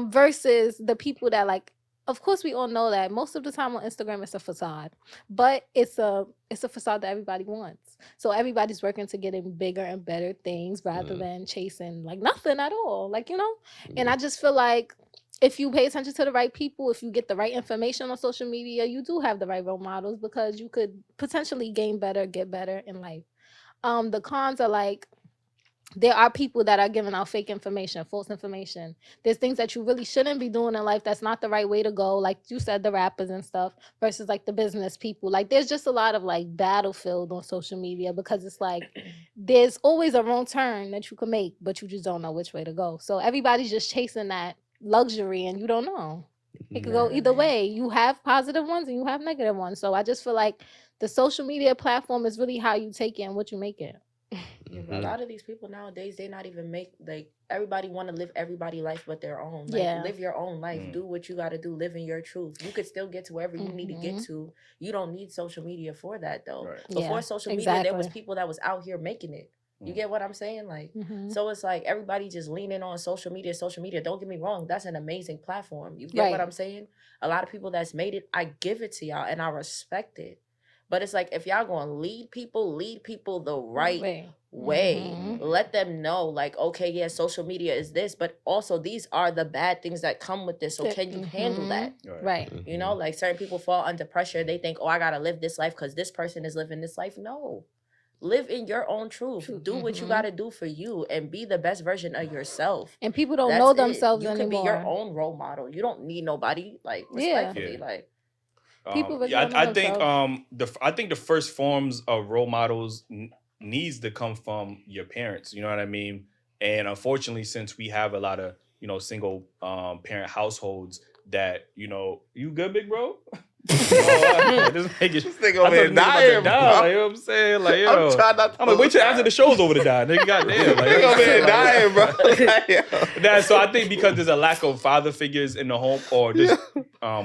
versus the people that like, of course, we all know that most of the time on Instagram it's a facade, but it's a facade that everybody wants. So everybody's working to getting bigger and better things rather than chasing like nothing at all. Like, and I just feel like if you pay attention to the right people, if you get the right information on social media, you do have the right role models because you could potentially get better in life. The cons are like, there are people that are giving out fake information, false information. There's things that you really shouldn't be doing in life that's not the right way to go. Like you said, the rappers and stuff versus like the business people. Like there's just a lot of like battlefield on social media because it's like there's always a wrong turn that you can make, but you just don't know which way to go. So everybody's just chasing that luxury and you don't know. It could go either way. You have positive ones and you have negative ones. So I just feel like the social media platform is really how you take it and what you make it. A lot of these people nowadays, they not even everybody want to live everybody life but their own. Like, live your own life. Do what you got to do. Live in your truth. You could still get to wherever you need to get to. You don't need social media for that, though. Right. Before social media, there was people that was out here making it. You get what I'm saying? Like, so it's like everybody just leaning on social media. Don't get me wrong. That's an amazing platform. You get what I'm saying? A lot of people that's made it, I give it to y'all and I respect it. But it's like, if y'all going to lead people the right way. Let them know, like, okay, yeah, social media is this, but also these are the bad things that come with this. So can you handle that? Right. Like certain people fall under pressure. They think, oh, I got to live this life because this person is living this life. No. Live in your own truth. Do what you got to do for you and be the best version of yourself. And people don't know themselves anymore. You can be your own role model. You don't need nobody, like, respectfully. Like, I think the first forms of role models needs to come from your parents. You know what I mean? And unfortunately, since we have a lot of single parent households, that you good, big bro? This nigga over here dying, bro. Like, you know what I'm saying? Like, yo, I'm like, wait till after the show's over to die. Nigga, goddamn. Like, nigga over here dying, bro. So I think because there's a lack of father figures in the home or just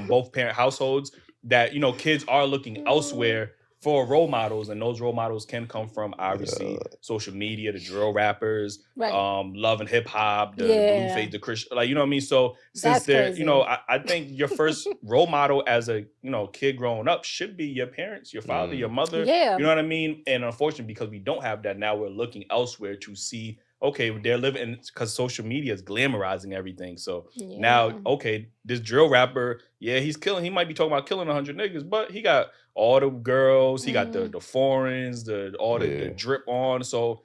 both parent households, that kids are looking elsewhere for role models, and those role models can come from obviously social media, the drill rappers, love and hip hop, the Blueface, the Christian, like, you know what I mean? So since they're, I think your first role model as a kid growing up should be your parents, your father, your mother. You know what I mean? And unfortunately, because we don't have that now, we're looking elsewhere to see. Okay, they're living because social media is glamorizing everything. So now, okay, this drill rapper, he's killing. He might be talking about killing 100 niggas, but he got all the girls. He got the foreigns, the drip on. So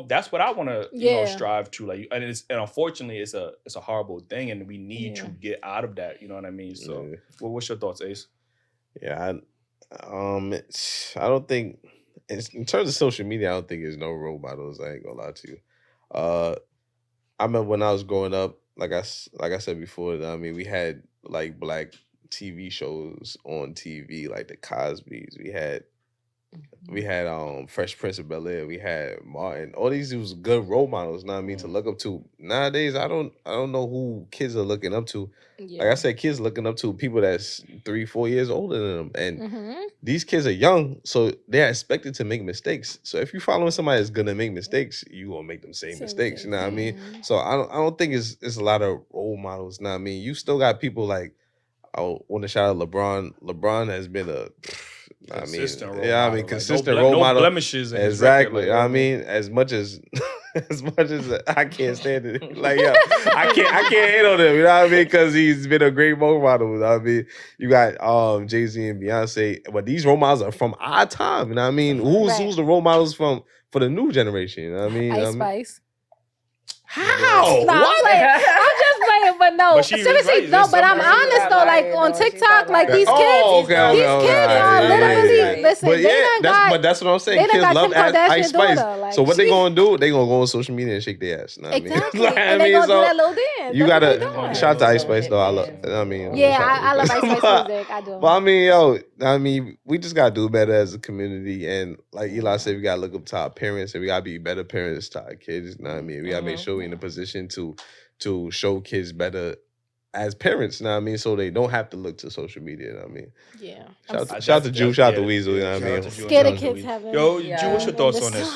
that's what I want to strive to. Like, and unfortunately, it's a horrible thing, and we need to get out of that. You know what I mean? So, what's your thoughts, Ace? Yeah, I don't think in terms of social media, I don't think there's no role models. I ain't gonna lie to you. I remember when I was growing up, like I said before, I mean, we had like black TV shows on TV, like the Cosbys. We had Fresh Prince of Bel-Air. We had Martin. All these was good role models. Know what I mean, to look up to. Nowadays, I don't know who kids are looking up to. Like I said, kids looking up to people that's 3-4 years older than them, and these kids are young, so they're expected to make mistakes. So if you're following somebody that's gonna make mistakes, you gonna make them same mistakes. You know what I mean? So I don't think it's a lot of role models. Know what I mean? You still got people like, I want to shout out LeBron. LeBron has been a consistent role model. No blemishes. Exactly. I mean, as much as I can't stand it. Like, yo, I can't hate on him. You know what I mean? Because he's been a great role model. You know what I mean? You got Jay-Z and Beyonce, but these role models are from our time. You know what I mean? Who's the role models for the new generation? You know what I mean? Ice Spice. How? No, what? I'm just playing, but no. But seriously, no. But I'm honest though. Like on TikTok, like these kids, these kids are literally listen. But that's what I'm saying. Kids love Ice Spice. So what they gonna do? They gonna go on social media and shake their ass. Exactly. And they gonna do that little dance. You gotta shout out to Ice Spice though. I love Ice Spice music. I do. But I mean, we just gotta do better as a community. And like Eli said, we gotta look up to our parents, and we gotta be better parents to our kids. You know what I mean? We gotta make sure we're in a position to show kids better as parents, you know what I mean? So they don't have to look to social media, you know what I mean? Yeah. Shout out to Jeuu, shout out to Weasel, you know what I mean? Scared of kids having. Yo, Jeuu, what's your thoughts on this?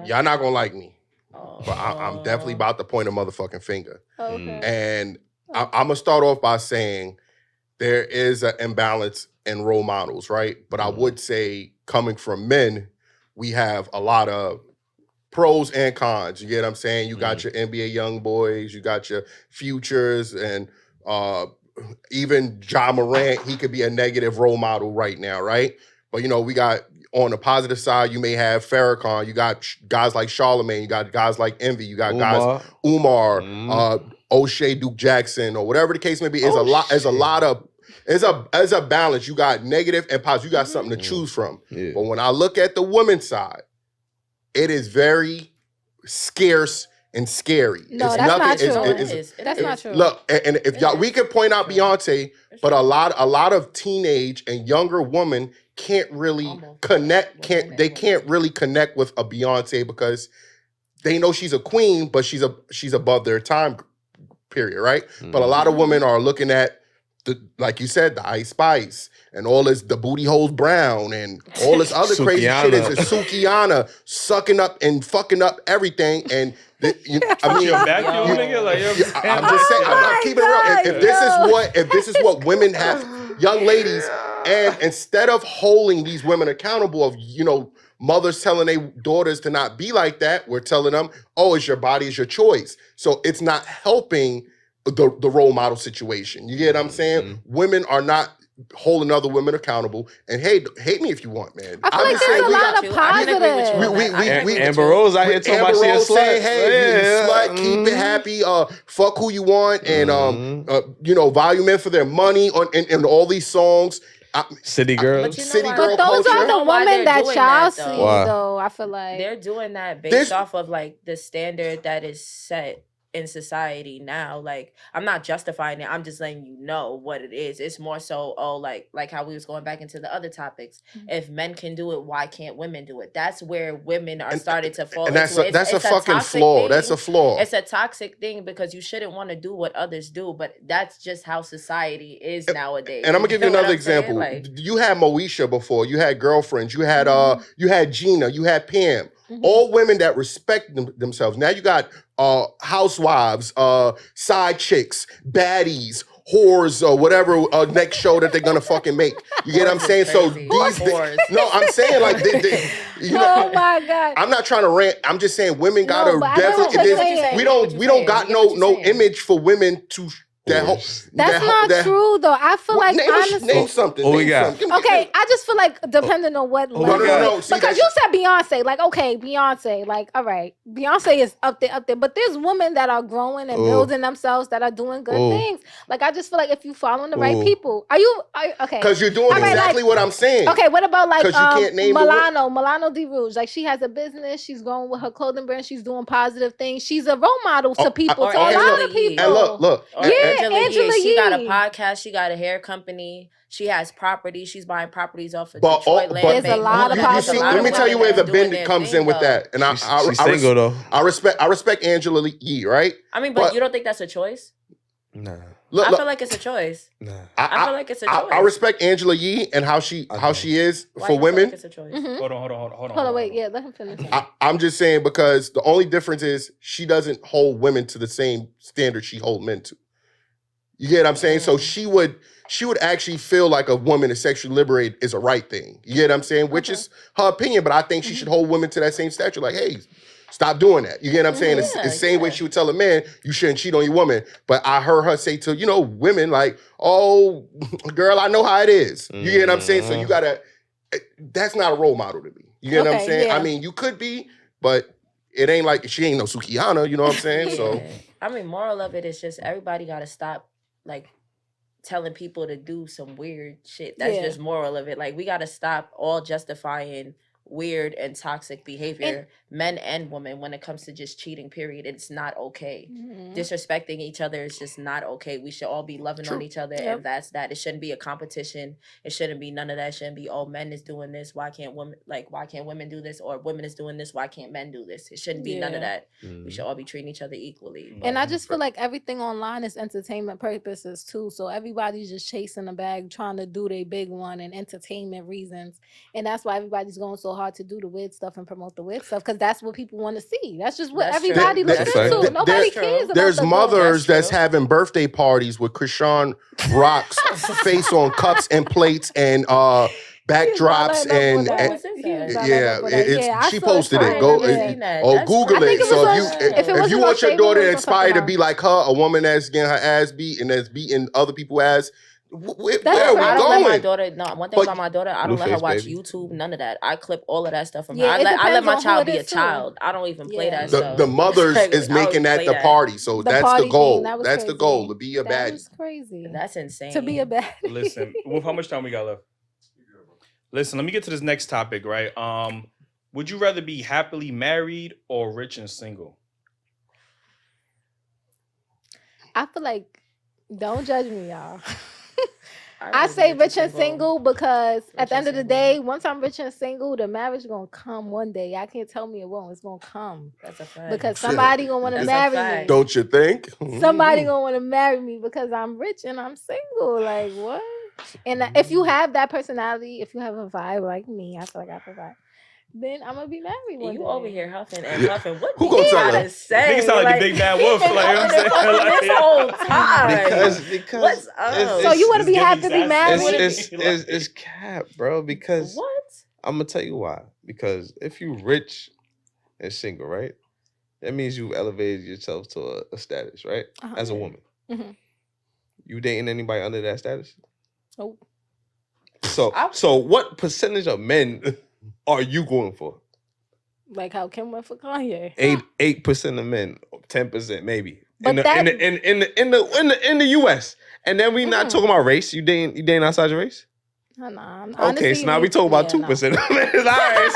Y'all not gonna like me. But I'm definitely about to point a motherfucking finger. Okay. And I'm gonna start off by saying there is an imbalance in role models, right? But I would say, coming from men, we have a lot of pros and cons. You get what I'm saying? You got your NBA young boys, you got your futures, and even Ja Morant, he could be a negative role model right now, right? But we got on the positive side, you may have Farrakhan, you got guys like Charlemagne, you got guys like Envy, you got guys Umar, O'Shea Duke Jackson, or whatever the case may be. It's a balance. You got negative and positive. You got something to choose from. Yeah. But when I look at the women's side, it is very scarce and scary. No, that's not true. That's not true. Look, and if y'all, we can point out Beyonce, but a lot of teenage and younger women can't really connect. Can't really connect with a Beyonce because they know she's a queen, but she's above their time period, right? But a lot of women are looking at like you said, the Ice Spice and all this, the booty holes brown and all this other crazy shit is Sukiana sucking up and fucking up everything. And I'm just saying, I'm keeping it real. If this is what women have, young ladies, and instead of holding these women accountable of, mothers telling their daughters to not be like that, we're telling them, oh, it's your body, it's your choice. So it's not helping the role model situation. You get what I'm saying? Women are not holding other women accountable. And hate me if you want, man. I feel like there's a lot of positives. Amber Rose out here talking about she a slut. Saying, hey, you slut, keep it happy, fuck who you want, and volume in for their money and all these songs. City girls. City girl But those culture. are the women that y'all see, Why? though. I feel like they're doing that based off of like the standard that is set in society now. Like, I'm not justifying it, I'm just letting you know what it is. It's more so, like how we was going back into the other topics. If men can do it, why can't women do it? That's where women are starting to fall into it. That's a fucking flaw. That's a flaw. It's a toxic thing because you shouldn't want to do what others do, but that's just how society is nowadays. And I'm gonna give you another example. Like, you had Moesha before. You had girlfriends. You had you had Gina. You had Pam. All women that respect themselves. Now you got housewives, side chicks, baddies, whores, or whatever next show that they're gonna fucking make. You get what I'm saying? So no, I'm saying like you know, oh my God. I'm not trying to rant. I'm just saying women gotta definitely. We don't got no image for women to. That's not true though. I feel like honestly, name something. What we got? Okay, I just feel like depending on what level. No. Because you said Beyonce, like okay, Beyonce, like all right, Beyonce is up there, but there's women that are growing and building themselves that are doing good things. Like I just feel like if you following the right people, are you okay? Because you're doing exactly what I'm saying. Okay, what about like Milano D Rouge? Like she has a business, she's growing with her clothing brand, she's doing positive things. She's a role model to people, to a lot of people. And look, Angela Yee. She got a Yee. podcast. She got a hair company. She has property. She's buying properties off of Detroit land. There's a lot of let me tell you where the bend comes in with that. And she's single though. I respect Angela Yee, right? I mean, but you don't think that's a choice? Nah. I feel like it's a choice. Nah. I feel like it's a choice. I respect Angela Yee and how she is for women. Like it's a choice? Hold on. Wait, yeah, let him finish. I'm just saying because the only difference is she doesn't hold women to the same standard she holds men to. You get what I'm saying? So she would actually feel like a woman is sexually liberated is a right thing. You get what I'm saying? Which is her opinion, but I think she should hold women to that same stature. Like, hey, stop doing that. You get what I'm saying? It's the same way she would tell a man, you shouldn't cheat on your woman. But I heard her say to, women like, oh, girl, I know how it is. You get what I'm saying? So you gotta, that's not a role model to me. You get what I'm saying? Yeah. I mean, you could be, but it ain't like, she ain't no Sukihana, you know what I'm saying? So, I mean, moral of it is just everybody gotta stop like telling people to do some weird shit. That's just moral of it. Like we gotta stop all justifying weird and toxic behavior, men and women, when it comes to just cheating, period. It's not okay. Disrespecting each other is just not okay. We should all be loving on each other, and that's that. It shouldn't be a competition. It shouldn't be none of that. It shouldn't be, oh, men is doing this, why can't women do this? Or women is doing this, why can't men do this? It shouldn't be none of that. We should all be treating each other equally. And I just feel like everything online is entertainment purposes too. So everybody's just chasing a bag, trying to do their big one and entertainment reasons. And that's why everybody's going so hard to do the weird stuff and promote the weird stuff, because that's what people want to see. That's just what everybody looks into. Nobody cares about There's mothers that's having birthday parties with Krishan Rock's face on cups and plates and backdrops and she posted it. Go Google it. So if you want your daughter to aspire to be like her, a woman that's getting her ass beat and that's beating other people's ass, where are we going? One thing about my daughter, I don't let her watch YouTube, none of that. I clip all of that stuff from her. I let my child be a child. I don't even play that stuff. The mothers is making that the party, so that's the goal. That's the goal, to be a baddie. That's crazy. That's insane. To be a baddie. Listen, Wolf, how much time we got left? Listen, let me get to this next topic, right? Would you rather be happily married or rich and single? I feel like, don't judge me, y'all. I say rich and single because at the end of the day, once I'm rich and single, the marriage gonna come one day. I can't tell me it won't. It's gonna come. That's a fact. Because somebody gonna want to marry me. Don't you think? Somebody gonna want to marry me because I'm rich and I'm single. Like what? And if you have that personality, if you have a vibe like me, I feel like I have a vibe. Then I'm gonna be married one day. You over here huffing and puffing. What who do you gotta say? Nigga sound like a big bad wolf. Like, I'm saying, this whole time. Because what's up? So you want to be happy to be married? It's cap, bro. Because what? I'm gonna tell you why. Because if you rich and single, right, that means you've elevated yourself to a status, right? As a woman, you dating anybody under that status? Oh. So what percentage of men are you going for? Like how Kim went for Kanye. 8% of men, 10% maybe. But in the US. And then we not talking about race. You dating outside your race? Okay, so now we talk about 2%. All right,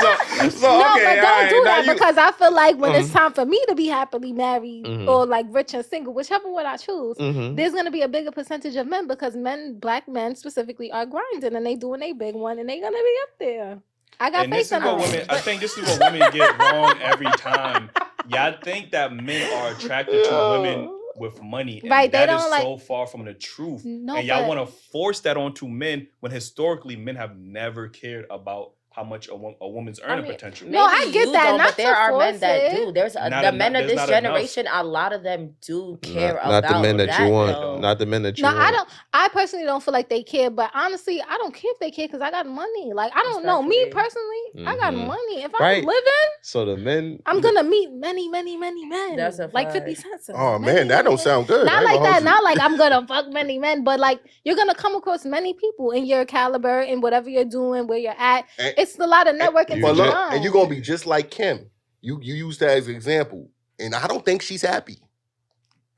so no, okay, but don't do that because I feel like when Mm-hmm. it's time for me to be happily married or like rich and single, whichever one I choose, there's gonna be a bigger percentage of men because black men specifically, are grinding and they doing a big one and they gonna be up there. I got faith in them. I think this is what women get wrong every time. Y'all think that men are attracted to women with money, and right? That is so far from the truth. No, and y'all want to force that onto men when historically men have never cared about how much a woman's earning potential. No, I get that. But there are men that do. There's the men of this generation. A lot of them do care about not the men that you want. Though. Not the men that you want. No, I personally don't feel like they care. But honestly, I don't care if they care because I got money. Like I don't know. Me personally, I got money. If I'm living, so the men, I'm gonna meet many men. That's a like 50 cents. Oh man, that don't sound good. Not like that. Not like I'm gonna fuck many men, but like you're gonna come across many people in your caliber in whatever you're doing, where you're at. It's a lot of networking. But look, and you're gonna be just like Kim. You use that as an example, and I don't think she's happy.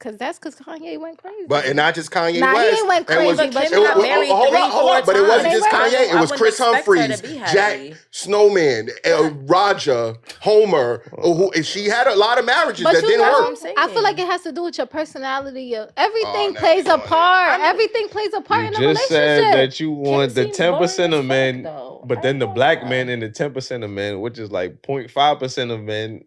Cause Kanye went crazy. But and not just Kanye Nah, West. he ain't went crazy. But Kim got married hold on. But it wasn't just Kanye. It was Chris Humphries, Jack Snowman, Roger, Homer. And she had a lot of marriages that didn't work. I feel like it has to do with your personality. Everything plays a part. Everything plays a part in a relationship. You just said that you want the 10% of men, but then the black men and the 10% of men, which is like 0.5% of men.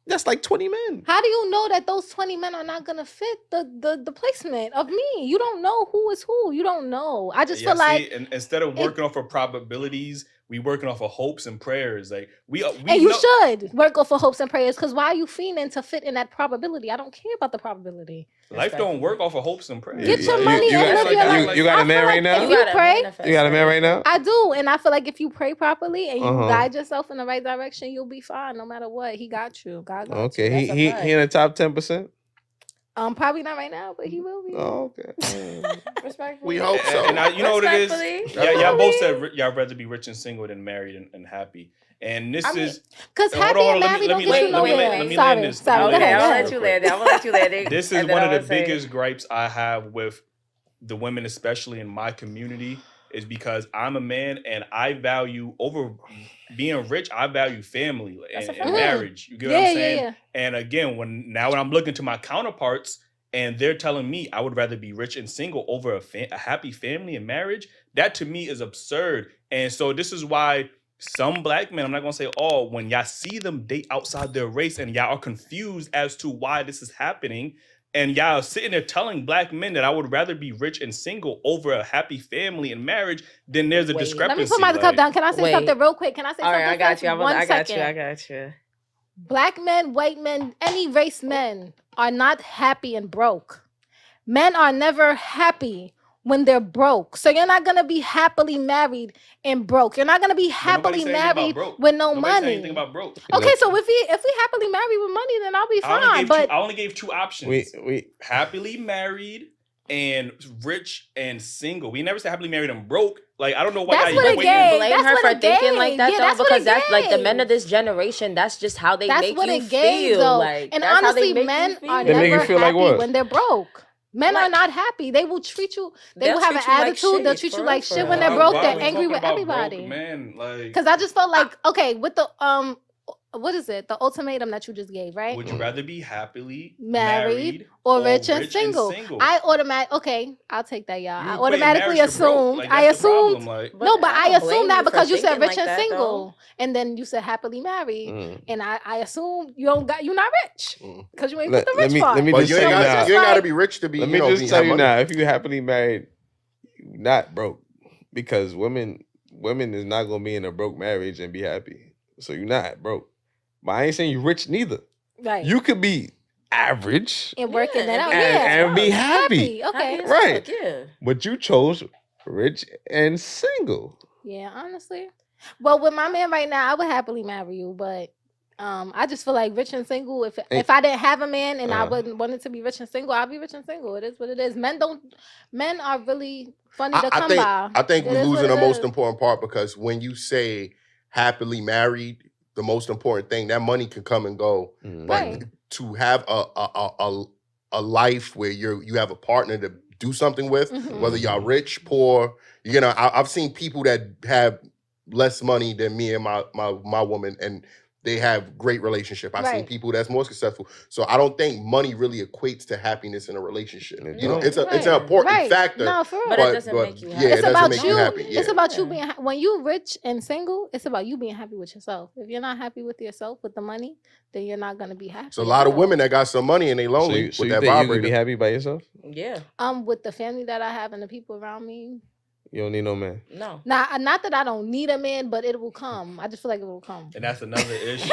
That's like 20 men. How do you know that those 20 men are not gonna fit the placement of me? You don't know who is who. You don't know. I just feel like instead of working off of probabilities, we working off of hopes and prayers. Like we and you should work off of hopes and prayers because why are you fiending to fit in that probability? I don't care about the probability. Life don't work off of hopes and prayers. Get your money and live your life. You got a man right now? If you pray, you got a man right now? I do, and I feel like if you pray properly and you guide yourself in the right direction, you'll be fine no matter what. He got you. God got you. Okay, he in the top 10%? Probably not right now, but he will be. Oh, okay. We hope so. And you know what it is? Yeah, y'all both said y'all rather be rich and single than married and happy. And this is because happy and married don't get you nowhere. Let me land this. Okay, I'll let you land it. This is one of the biggest gripes I have with the women, especially in my community, is because I'm a man and I value over being rich. I value family and marriage. You get what I'm saying? Yeah. And again, when I'm looking to my counterparts and they're telling me I would rather be rich and single over a happy family and marriage, that to me is absurd. And so this is why some black men, I'm not going to say all, when y'all see them date outside their race and y'all are confused as to why this is happening, and y'all sitting there telling black men that I would rather be rich and single over a happy family and marriage, then there's a discrepancy. Let me put my cup down. Can I say something real quick? Can I say something? All right, I got you. I got you. Black men, white men, any race men are not happy and broke. Men are never happy when they're broke. So you're not going to be happily married and broke. You're not going to be happily married with no money. Anything about broke. Okay, so if we happily married with money, then I'll be fine. I only gave two options. We happily married and rich and single. We never said happily married and broke. Like, I don't know why you blame her for thinking like that, though, because that's like the men of this generation. That's just how they make you feel. Like, and honestly, men are never happy when they're broke. Men are not happy. They will treat you. They will have an attitude. They'll treat you like shit when they're broke. They're angry with everybody. Because I just felt like, okay, with the what is it? The ultimatum that you just gave, right? Would you rather be happily married or rich and single? I'll take that, y'all. I automatically assumed. Like, I assumed. No, but I assumed that because you said rich like and single, and then you said happily married, and I assumed you're not rich because you ain't put the rich part. Let me just you ain't got to be rich to be. Let me just tell you now, if you happily married, you're not broke, because women is not gonna be in a broke marriage and be happy. So you're not broke. But I ain't saying you're rich neither. Right. You could be average and working that out, and be happy. Okay. Right. But you chose rich and single. Yeah, honestly. Well, with my man right now, I would happily marry you, but I just feel like rich and single. If I didn't have a man and I wouldn't want it to be rich and single, I'd be rich and single. It is what it is. Men are really funny to come by. I think we're losing the most important part, because when you say happily married, the most important thing, that money can come and go. But to have a life where you have a partner do something with, whether y'all rich, poor. You know, I've seen people that have less money than me and my woman, and they have great relationship. I've seen people that's more successful. So I don't think money really equates to happiness in a relationship. You know, it's an important factor. No, for real. But it doesn't make you happy. Yeah, it's it doesn't about make you. you happy. Yeah. It's about you being when you rich and single. It's about you being happy with yourself. If you're not happy with yourself, with the money, then you're not gonna be happy. So a lot of women that got some money and they lonely So with you that think you vibrator. can be happy by yourself? Yeah. With the family that I have and the people around me. You don't need no man. No. Not that I don't need a man, but it will come. I just feel like it will come. And that's another issue.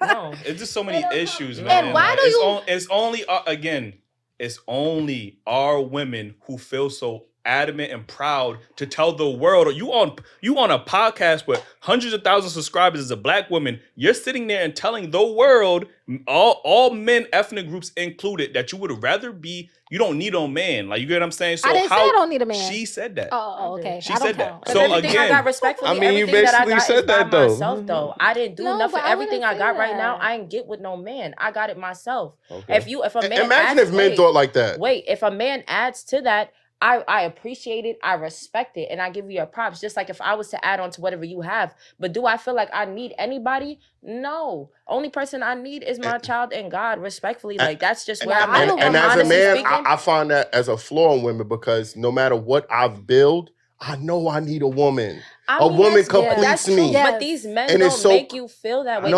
No. It's just so many issues, man. And why like, do you? It's only again. It's only our women who feel so adamant and proud to tell the world. You on a podcast with hundreds of thousands of subscribers as a Black woman. You're sitting there and telling the world, all men, ethnic groups included, that you would rather be. You don't need a man. Like, you get what I'm saying? So I didn't say I don't need a man. She said that. Oh, okay. She said that. So everything I got respectfully, I mean, you everything that I basically got said is by that, though. myself, though. I didn't do nothing. Everything I got right now, that. I ain't get with no man. I got it myself. Okay. If a man imagine if men thought like that. Wait, if a man adds to that, I appreciate it, I respect it, and I give you your props. Just like if I was to add on to whatever you have. But do I feel like I need anybody? No. Only person I need is my child and God, respectfully. Like, that's just where I'm at. And as a man, I find that as a flaw in women, because no matter what I've built, I know I need a woman. A woman completes me. Yes. But these men don't make you feel that way.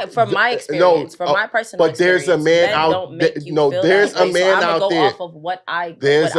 From my experience, from my personal experience. But there's a man out there. No, there's a man out there. Off of what I went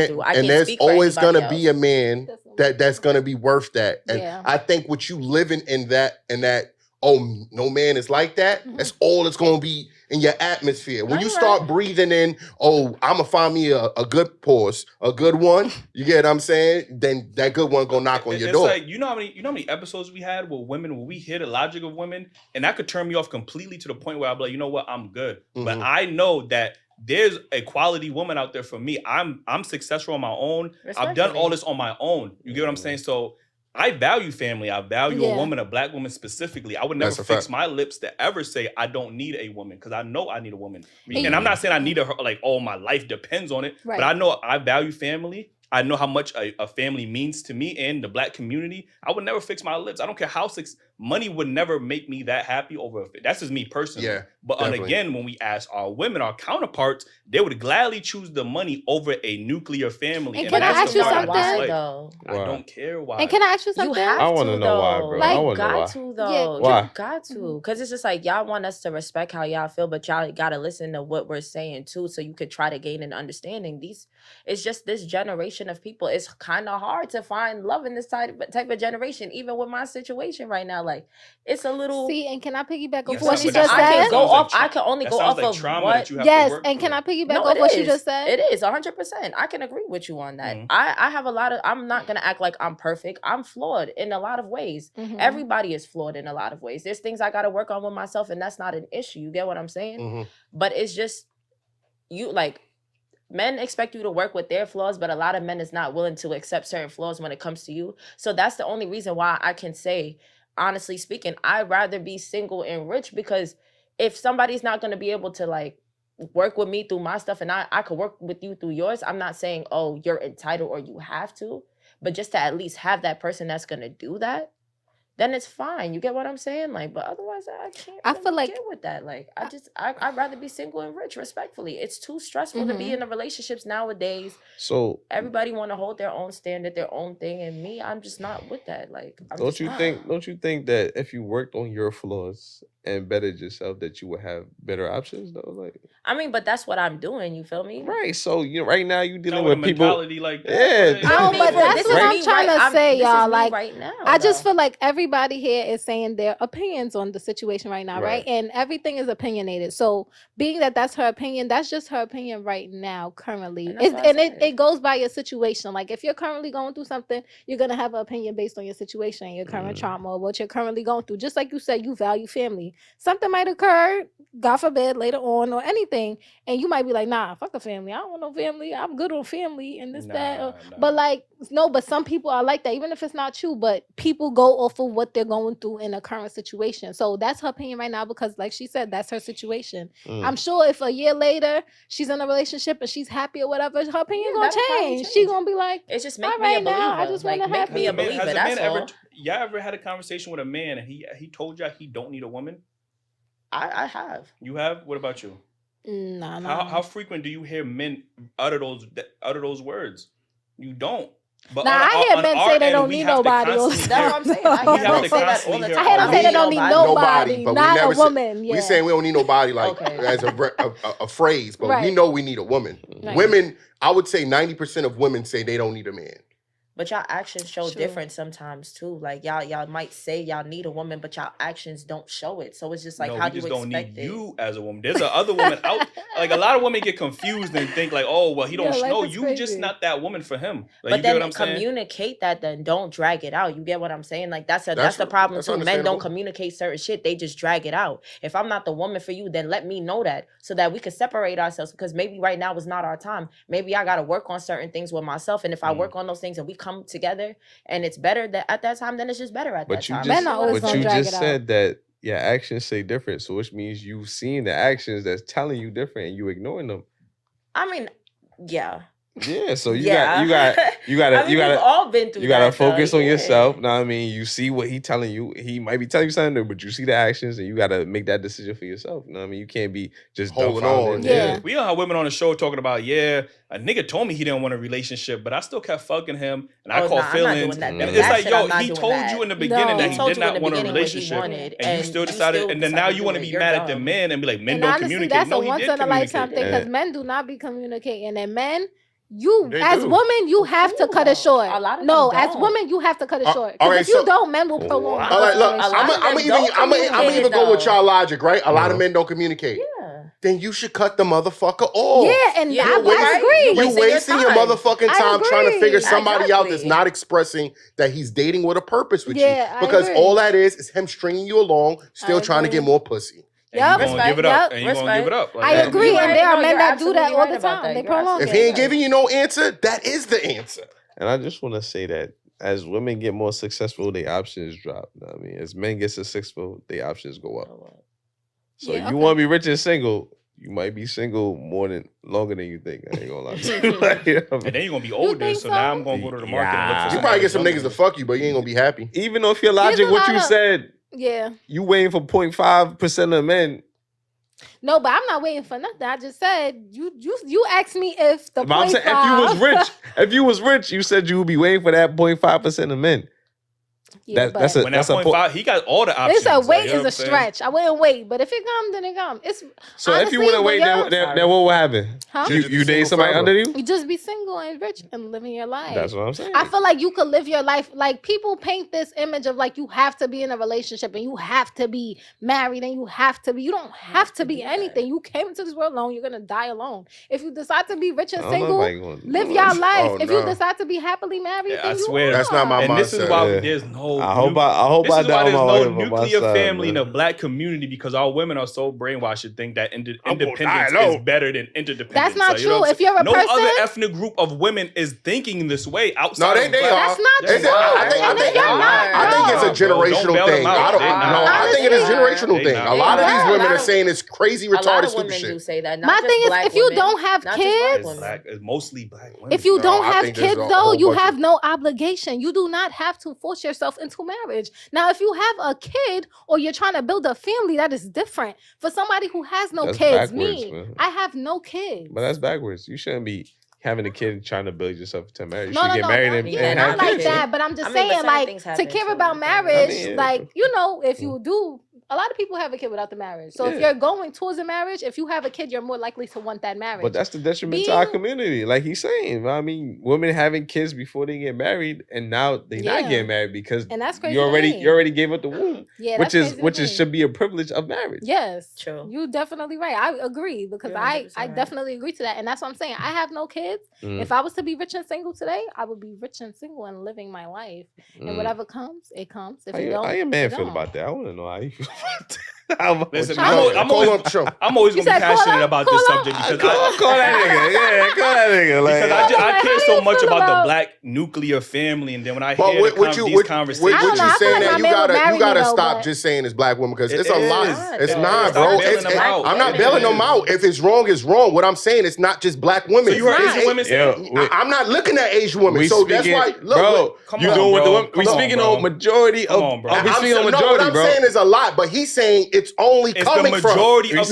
through. And there's always gonna be a man that's gonna be worth that. And I think with you living in that, oh, no man is like that, that's all it's gonna be in your atmosphere. When you start breathing in, oh, I'm gonna find me a good pause, a good one, you get what I'm saying? Then that good one gonna knock on your door. It's like, you know how many episodes we had with women where we hear the logic of women, and that could turn me off completely to the point where I'll be like, you know what, I'm good. But I know that there's a quality woman out there for me. I'm successful on my own. I've done all this on my own. You get what I'm saying? So I value family. I value a woman, a Black woman specifically. I would never fix my lips to ever say I don't need a woman, because I know I need a woman. And I'm not saying I need her like, oh, my life depends on it. But I know I value family. I know how much a family means to me and the Black community. I would never fix my lips. I don't care how money would never make me that happy over. That's just me personally. Yeah, but again, when we ask our women, our counterparts, they would gladly choose the money over a nuclear family. And can I ask you something? I don't care why. And can I ask you something? I want to know why, bro. Like, I want to know why. To though. Yeah. Why? You got to, because it's just like y'all want us to respect how y'all feel, but y'all gotta listen to what we're saying too, so you could try to gain an understanding. It's just this generation of people. It's kind of hard to find love in this type of generation, even with my situation right now. Like, it's a little. See, and can I piggyback off what she just said? I can only go off of what. Yes, and can I piggyback off what you just said? It is 100%. I can agree with you on that. I have a lot of. I'm not gonna act like I'm perfect. I'm flawed in a lot of ways. Everybody is flawed in a lot of ways. There's things I got to work on with myself, and that's not an issue. You get what I'm saying? But it's just men expect you to work with their flaws, but a lot of men is not willing to accept certain flaws when it comes to you. So that's the only reason why I can say, honestly speaking, I'd rather be single and rich, because if somebody's not going to be able to like work with me through my stuff and I could work with you through yours, I'm not saying, oh, you're entitled or you have to, but just to at least have that person that's going to do that, then it's fine. You get what I'm saying? Like, but otherwise I can't really feel like get with that. Like, I'd rather be single and rich, respectfully. It's too stressful to be in the relationships nowadays. So everybody want to hold their own standard, their own thing, and me, I'm just not with that. Like, don't you think that if you worked on your flaws and bettered yourself, that you would have better options though? Like, I mean, but that's what I'm doing. You feel me? Right. So right now you dealing with people. Like that. Yeah. No, but that's what I'm trying to say, y'all. Like, right now, I just feel like everybody here is saying their opinions on the situation right now, right? And everything is opinionated. So being that that's her opinion, that's just her opinion right now, currently. It goes by your situation. Like, if you're currently going through something, you're gonna have an opinion based on your situation, your current trauma, or what you're currently going through. Just like you said, you value family. Something might occur, God forbid, later on or anything, and you might be like, nah, fuck the family. I don't want no family. I'm good on family and this, that. But like, no, but some people are like that, even if it's not true. But people go off of what they're going through in a current situation. So that's her opinion right now because, like she said, that's her situation. I'm sure if a year later she's in a relationship and she's happy or whatever, her opinion gonna change. She's gonna be like, it's just make me a believer. I just want to make me a believer. That's all. Y'all ever had a conversation with a man and he told y'all he don't need a woman? I have. You have? What about you? No. How frequent do you hear men utter those words? You don't. But I hear men say they don't need nobody. That's what I'm saying. I hear them say that all the time. I hear them say they don't need nobody, but not we never a woman. We saying we don't need nobody as a phrase, but we know we need a woman. Right. Women, I would say 90% of women say they don't need a man. But y'all actions show different sometimes too. Like y'all might say y'all need a woman, but y'all actions don't show it. So it's just like, how do you expect it? We just don't need you as a woman. There's other woman out. Like a lot of women get confused and think like, oh, well, he don't know. You crazy. Just not that woman for him. Like, but you then get what I'm communicate that. Then don't drag it out. You get what I'm saying? Like that's the problem too. Men don't communicate certain shit. They just drag it out. If I'm not the woman for you, then let me know that so that we can separate ourselves. Because maybe right now is not our time. Maybe I got to work on certain things with myself. And if I work on those things and we come together. And it's better at that time, then it's just better at that time. But you just said that your actions say different, so which means you've seen the actions that's telling you different and you ignoring them. I mean, yeah. Yeah, so you gotta we've all been through. You gotta focus on yourself. Know what I mean? You see what he telling you. He might be telling you something, but you see the actions, and you gotta make that decision for yourself. Know what I mean? You can't be just holding on. Yeah, we don't have women on the show talking about a nigga told me he didn't want a relationship, but I still kept fucking him, and I caught feelings. And it's like, yo, he told you in the beginning that he did not want a relationship, and you still decided, and then now you want to be mad at the men and be like, men don't communicate. That's a once in a lifetime thing because men do not be communicating, and men. As women, you have to cut it short. As women, you have to cut it short. Because if you don't, men will prolong. All right, look, I'm even go with y'all logic, right? A lot of men don't communicate. Yeah. Then you should cut the motherfucker off. Yeah, and I agree. You're wasting your motherfucking time trying to figure somebody out that's not expressing that he's dating with a purpose with you. Because all that is him stringing you along, still trying to get more pussy. And you gonna give it up. And you gonna give it up. I agree. And there are men that do that all the time. They prolong it. If he ain't giving you no answer, that is the answer. And I just want to say that as women get more successful, their options drop. You know what I mean? As men get successful, their options go up. So you want to be rich and single, you might be single longer than you think. I ain't gonna lie to you. And then you're gonna be older, so now I'm gonna go to the market and look for you probably get some niggas to fuck you, but you ain't gonna be happy. Even though if your logic, what you said... Yeah. You waiting for 0.5% of men. No, but I'm not waiting for nothing. I just said you asked me if the 0.5. I'm saying if you was rich, you said you would be waiting for that 0.5% of men. Yeah, that's a 0.5. He got all the options. It's a wait is a stretch. I wouldn't wait, but if it comes, then it comes. It's so honestly, if you wouldn't wait, then what will happen? Huh? You date somebody under you? You just be single and rich and living your life. That's what I'm saying. I feel like you could live your life. Like people paint this image of like you have to be in a relationship and you have to be married and you don't have to be anything. You came into this world alone. You're gonna die alone. If you decide to be rich and single, live your life. If you decide to be happily married, then you are. That's not my mindset. And this is why there's no. I hope this is why there's no nuclear family in the black community because our women are so brainwashed to think that independence is better than interdependence. That's not true. If you're a person, no other ethnic group of women is thinking this way outside. No, they are. That's not true. I think it's a generational thing. I think it is a generational thing. A lot of these women are saying it's crazy, retarded, stupid shit. Do say that. My thing is, if you don't have kids, it's mostly black women. If you don't have kids, though, you have no obligation. You do not have to force yourself into marriage. Now, if you have a kid or you're trying to build a family, that is different. For somebody who has no kids, I have no kids. But that's backwards. You shouldn't be having a kid trying to build yourself to marriage. You should get married and have not like kids. that. But I'm just saying, like, to care about marriage, like, you know, if you do. A lot of people have a kid without the marriage. So if you're going towards a marriage, if you have a kid, you're more likely to want that marriage. But that's the detriment to our community. Like he's saying. I mean, women having kids before they get married and now they're not getting married because and that's crazy you already gave up the womb. Yeah, which should be a privilege of marriage. Yes. True. You're definitely right. I agree because I definitely agree to that. And that's what I'm saying. I have no kids. If I was to be rich and single today, I would be rich and single and living my life. And whatever comes, it comes. If it don't, how your man feel about that? I want to know how you feel about that. Listen, I'm always gonna be passionate about this subject because call that nigga. Yeah, call that nigga. Like, because I care so much about the black nuclear family, and then when I hear these conversations, what you saying that you gotta stop just saying it's black women because it's a lot. It's not, bro. I'm not bailing them out. If it's wrong, it's wrong. What I'm saying, it's not just black women. So you heard Asian women say, I'm not looking at Asian women. So that's why, look, bro, you doing with the women? We speaking on majority of. We speaking on majority, what I'm saying is a lot, but he's saying it's only coming from. No, he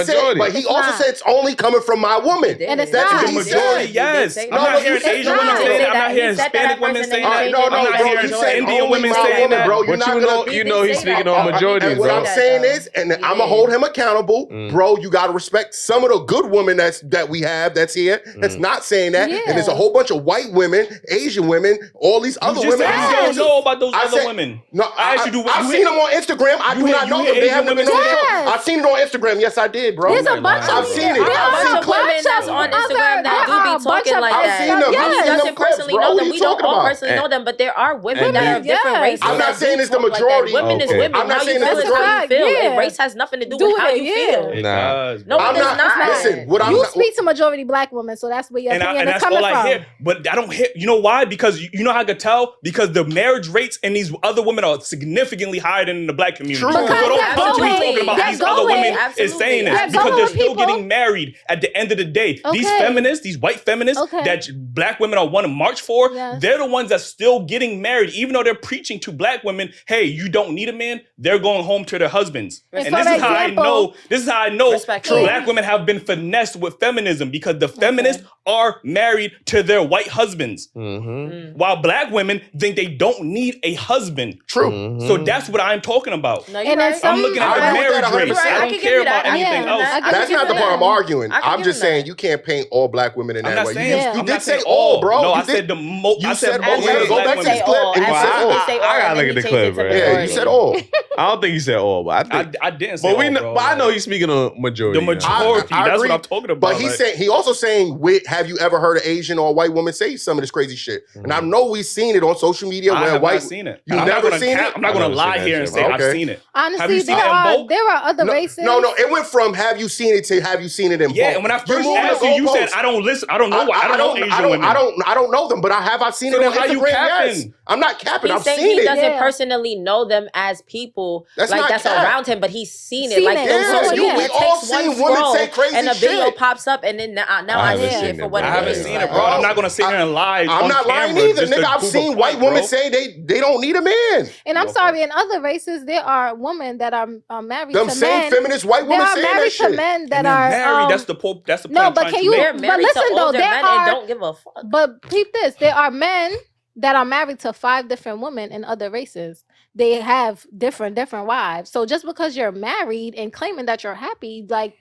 said, but he also said it's only coming from my woman. And it's that's not. what he majority, said. yes. I'm not hearing Asian women saying that. I'm not hearing Hispanic women saying that. No, I'm not bro, hearing you said Indian women saying that. Bro, but you know he's speaking on majority, and bro. what I'm saying is, and I'm gonna hold him accountable, bro. You gotta respect some of the good women that we have that's here. That's not saying that, and there's a whole bunch of white women, Asian women, all these other women. You don't know about those other women. No, I've seen them on Instagram. I do not know them. They haven't been on the show. I've seen it on Instagram. Yes, I did, bro. There's a bunch of I've seen it. I've seen women that's on Instagram that do be talking like that. I've seen them. He doesn't personally know them. We don't all personally know them, but there are women that are of different races. I'm not saying it's the majority. Women is women. I'm not saying it's it's the majority. feel. Race has nothing to do with how you feel. Nah. No, it does not. Listen, you speak to majority black women, so that's where your opinion is coming from. Hear, but I don't hear. You know why? Because you know how I could tell? Because the marriage rates in these other women are significantly higher than in the black community. True. So don't talking about these other women is saying this because they're still getting married at the end of the day. These feminists, these white feminists that black women are want to march for, they're the ones that's still getting married, even though they're preaching to black women, hey, you don't need a man, they're going home to their husbands. And this is how I know black women have been finessed with feminism because the feminists are married to their white husbands. While black women think they don't need a husband. True. So that's what I'm talking about. No, I'm looking at the marriage rates. I don't care about anything else. That's not the part I'm arguing. I'm just saying you can't paint all black women in that way. You did say all, bro. No, I said the most. You said most. Go back to the clip and you said all. I gotta look at the clip, bro. Yeah, you said all. I don't think he said all, but I didn't say all, but I know he's speaking on majority. The majority. That's what I'm talking about. But he also saying, have you ever heard an Asian or a white woman say some of this crazy shit? And I know we've seen it on social media where white. I've seen it. You never seen it? I'm not gonna lie here and say I've seen it. Honestly, there are other races. No, it went from have you seen it to have you seen it in both. Yeah, and when I first asked you, you said I don't listen. I don't know why. I don't know Asian women. I don't know them, but I've seen it on Instagram. Yes. I'm not capping. I've seen it. He doesn't personally know them as people that's around him, but he's seen it. We all seen women say crazy shit. And a video pops up, and then now I see it for what it is. I haven't seen it, bro. I'm not gonna sit here and lie. I'm not lying either, nigga. I've seen white women say they don't need a man. And I'm sorry, in other races, there are women that are married to men. Them same feminist white women saying that shit. There are married to men that are married. That's the point. No, but can you? They're married to older men and don't give a fuck. But peep this: there are men that are married to 5 different women in other races. They have different wives. So just because you're married and claiming that you're happy, like.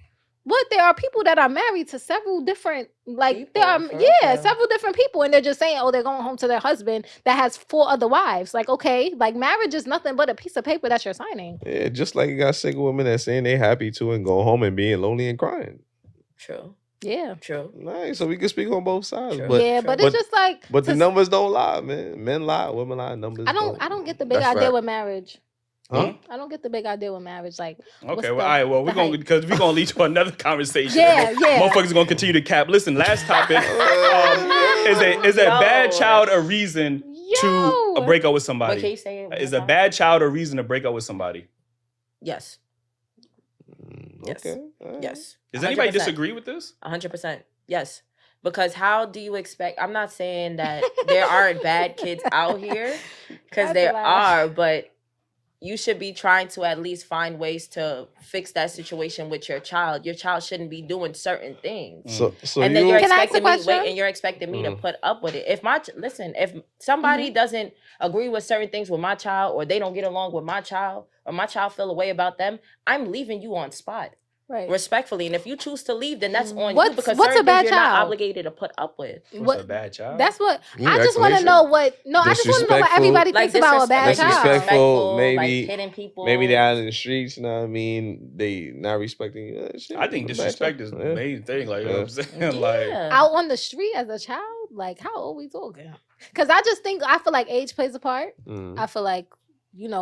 What? There are people that are married to several different, several different people, and they're just saying, oh, they're going home to their husband that has 4 other wives. Like, okay, like marriage is nothing but a piece of paper that you're signing. Yeah, just like you got single women that saying they happy too and go home and being lonely and crying. True. Yeah. True. Nice. So we can speak on both sides. True. But it's just like. But the numbers don't lie, man. Men lie, women lie, numbers. I don't get the big idea with marriage. Huh? I don't get the big idea with marriage. Like, okay, well, all right, well, we're gonna lead to another conversation. Yeah. Motherfuckers gonna continue to cap. Listen, last topic is a bad child a reason to break up with somebody? What can you say? Is a bad child a reason to break up with somebody? Yes. Okay. Yes. Does anybody disagree with this? 100%. Yes. Because how do you expect? I'm not saying that there aren't bad kids out here, because there are, but you should be trying to at least find ways to fix that situation with your child. Your child shouldn't be doing certain things. So and then you're expecting me to put up with it. If if somebody doesn't agree with certain things with my child, or they don't get along with my child, or my child feel a way about them, I'm leaving you on spot. Right. Respectfully, and if you choose to leave, then that's on you, because certain things you're not obligated to put up with. What's a bad child? That's what I just want to know. I just want to know what everybody thinks about a bad child. Disrespectful, maybe like hitting people. Maybe they're out in the streets. You know what I mean? They not respecting you. I think disrespect is the main thing. Like, you know what I'm saying? Like out on the street as a child. Like, how old we talking? Because I feel like age plays a part. I feel like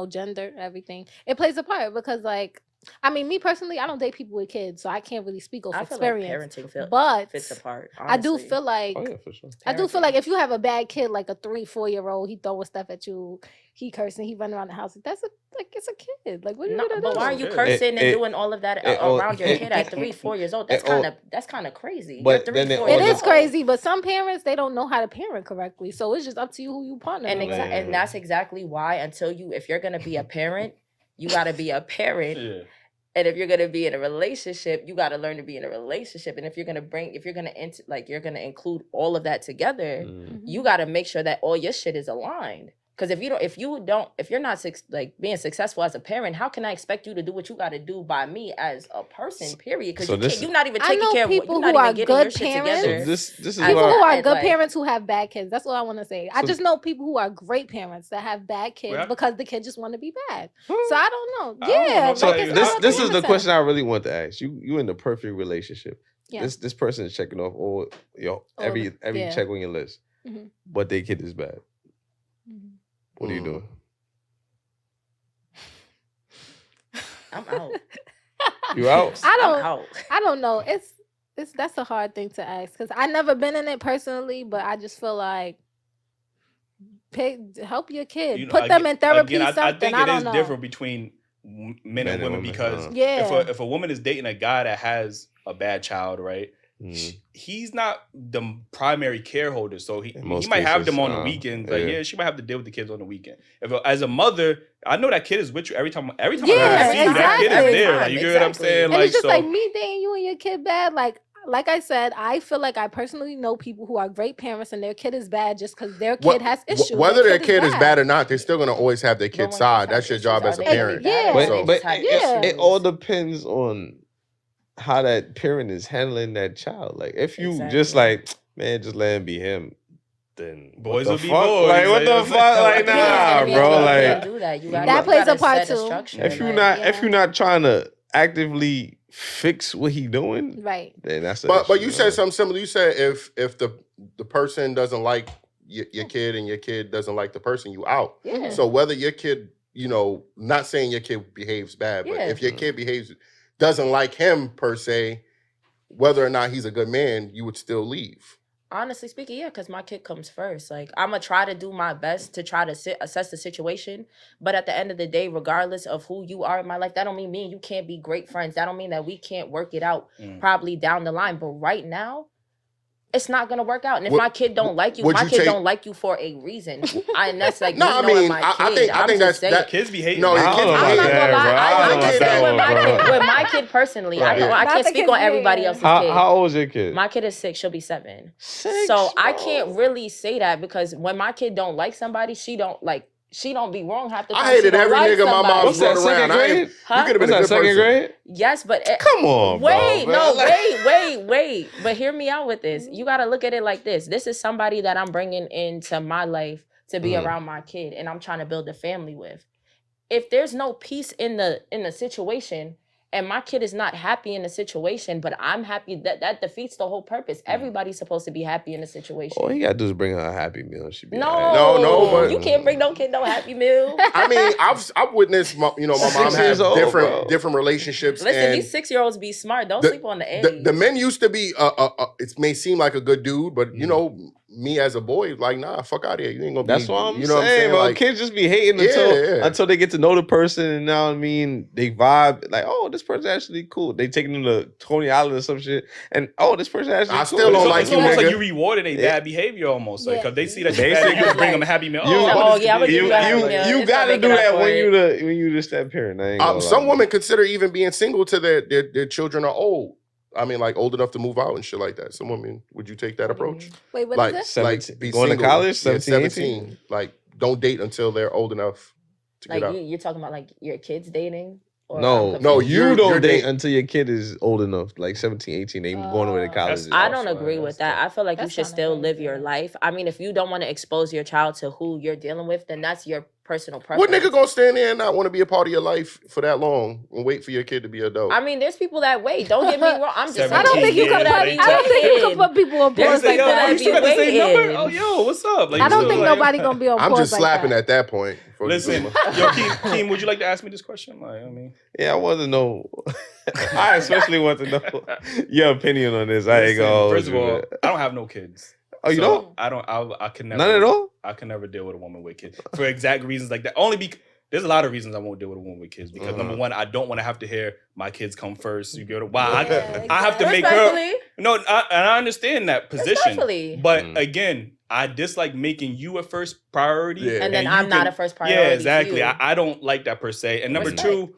gender, everything. It plays a part because like. I mean, me personally, I don't date people with kids, so I can't really speak of experience. Like parenting but fits apart. Honestly. I do feel like, for sure. I do feel like if you have a bad kid, like a 3-4-year-old, he throwing stuff at you, he cursing, he running around the house. It's a kid. Like, what are you gonna do? But why are you cursing and doing all of that around your kid at 3-4 years old? That's kind of crazy. But You're 3-4 it is crazy. But some parents, they don't know how to parent correctly, so it's just up to you who you partner. And that's exactly why if you're gonna be a parent, you gotta be a parent. Yeah. And if you're gonna be in a relationship, you gotta learn to be in a relationship. And if you're gonna include all of that together, you gotta make sure that all your shit is aligned. Because if you're not being successful as a parent, how can I expect you to do what you got to do by me as a person? Period. Because you're not even taking care of people who are good parents. This is people who are good parents who have bad kids. That's what I want to say. I just know people who are great parents that have bad kids because the kids just want to be bad. So I don't know. Yeah. So this is the question I really want to ask. You in the perfect relationship. Yeah. This person is checking off every check on your list, but their kid is bad. What are you doing? I'm out. You out? I don't know. That's a hard thing to ask because I never been in it personally, but I just feel like help your kid, put them in therapy. I think it is different between men and women because if a woman is dating a guy that has a bad child, right? He's not the primary care holder, so he might have them on the weekends. Like, she might have to deal with the kids on the weekend. As a mother, I know that kid is with you every time I see you, that kid is there. Like, you get what I'm saying? And it's just like me dating you and your kid bad. Like I said, I feel like I personally know people who are great parents and their kid is bad just because their kid has issues. Whether their kid is bad or not, they're still gonna always have their kid's side. That's your job as a parent. But it all depends on how that parent is handling that child. Like, if you just like, man, just let him be him, then boys will be boys. Like, what the fuck? Like, nah, bro. Like, that plays a part too. If you're not trying to actively fix what he doing, right? Then that's. But you said something similar. You said if the person doesn't like your kid and your kid doesn't like the person, you out. Yeah. So whether your kid, not saying your kid behaves bad, but if your kid doesn't like him per se, whether or not he's a good man, you would still leave. Honestly speaking, because my kid comes first. Like, I'm going to try to do my best to try to assess the situation. But at the end of the day, regardless of who you are in my life, that don't mean me and you can't be great friends. That don't mean that we can't work it out probably down the line. But right now, it's not gonna work out. And if my kid don't like you, my kid don't like you for a reason. And that's like no, I mean, my kid. I think that kids be hating. No, I'm not gonna lie. With my kid personally, I can't speak on everybody else's kid. How old is your kid? My kid is 6. She'll be 7. 6. So I can't really say that because when my kid don't like somebody, she don't be wrong half the time. I hated every nigga my mom brought around. You could have been a good second grade? Yes, but come on, wait. But hear me out with this. You got to look at it like this. This is somebody that I'm bringing into my life to be around my kid, and I'm trying to build a family with. If there's no peace in the situation, and my kid is not happy in the situation, but I'm happy, that defeats the whole purpose. Everybody's supposed to be happy in the situation. All you gotta do is bring her a Happy Meal. No, but you can't bring no kid no Happy Meal. I mean, I've witnessed my mom have different relationships. Listen, these 6-year-olds be smart. Don't sleep on the edge. The men used to be it may seem like a good dude, but me as a boy, like, nah, fuck out of here. You ain't gonna be. That's what I'm saying, bro. Like, kids just be hating until they get to know the person, and now they vibe. Like, oh, this person actually cool. They taking them to Coney Island or some shit, and this person actually. I still don't like you. It's almost like you rewarded a bad behavior, almost like because they see that you bad, you bring them a Happy Meal. You gotta do that when you the step parent. Some women consider even being single till their children are old. I mean, like old enough to move out and shit like that. Some women, would you take that approach? Wait, what like, is it? Like be going single, to college, 17. Like, don't date until they're old enough to get out. You're talking about like your kids dating? No, you don't date until your kid is old enough, like 17, 18, they going away to college. I don't agree with that. I feel like you should still live your life. I mean, if you don't want to expose your child to who you're dealing with, then that's your personal preference. What nigga gonna stand there and not want to be a part of your life for that long and wait for your kid to be an adult? I mean, there's people that wait. Don't get me wrong. I'm just. I don't think you can put people on pause like that. You still got the same number? Oh, yo, what's up? Like, I don't think nobody gonna be on pause I'm just slapping like that. at that point. Listen, yo, Keem, would you like to ask me this question? Like, I mean, yeah, I want to know. I especially want to know your opinion on this. I ain't gonna. First of all, I don't have no kids. Oh, you don't? I don't. I can never. None at all. I can never deal with a woman with kids for exact reasons like that. Only because there's a lot of reasons I won't deal with a woman with kids because number one, I don't want to have to hear my kids come first. You get it? Why? I have to make her. No, and I understand that position. But again, I dislike making you a first priority, and then I'm not a first priority. Yeah, exactly. I don't like that per se. And number two,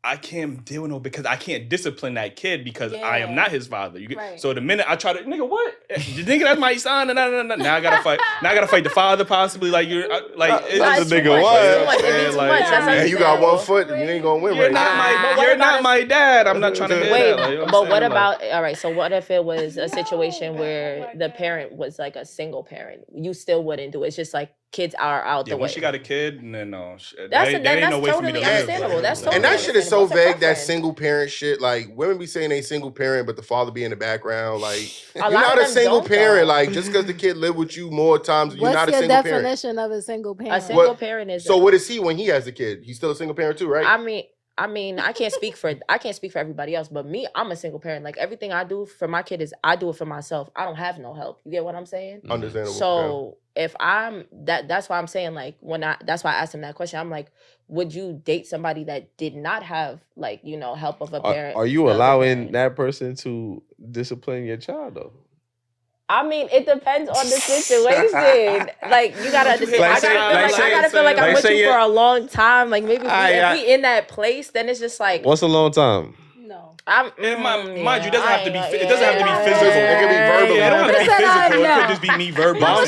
I can't deal with no because I can't discipline that kid because I am not his father. You get, so the minute I try to what? You think that's my son? Now I gotta fight. Now I gotta fight the father possibly. Like you're like it's a nigga what? And you got 1 foot. You ain't gonna win. You're not my dad. I'm not trying to wait. But what about all right? So what if it was a situation where the parent was like a single parent? You still wouldn't do it. It's just like kids are out the way. Once she got a kid, and then no, that's no way for me to understandable. That's totally and that shit is so vague. That single parent shit. Like women be saying they single parent, but the father be in the background. Like you're not a single parent. Like just because the kid live with you more times, you're not a single parent. What's your definition of a single parent? A single parent is. So what is he when he has a kid? He's still a single parent too, right? I mean, I can't speak for everybody else, but me, I'm a single parent. Like everything I do for my kid is I do it for myself. I don't have no help. You get what I'm saying? Understandable. So if I'm that's why I'm saying like that's why I asked him that question. I'm like, would you date somebody that did not have like help of a parent? Are you allowing that person to discipline your child though? I mean, it depends on the situation. Like, you gotta understand. I gotta feel like I'm with you for a long time. Like, maybe if we in that place, then it's just like. What's a long time? No. Mind you, it doesn't have to be. It doesn't have to be physical. It can be verbal. Yeah, it don't have to be physical. It could just be me verbally. I'm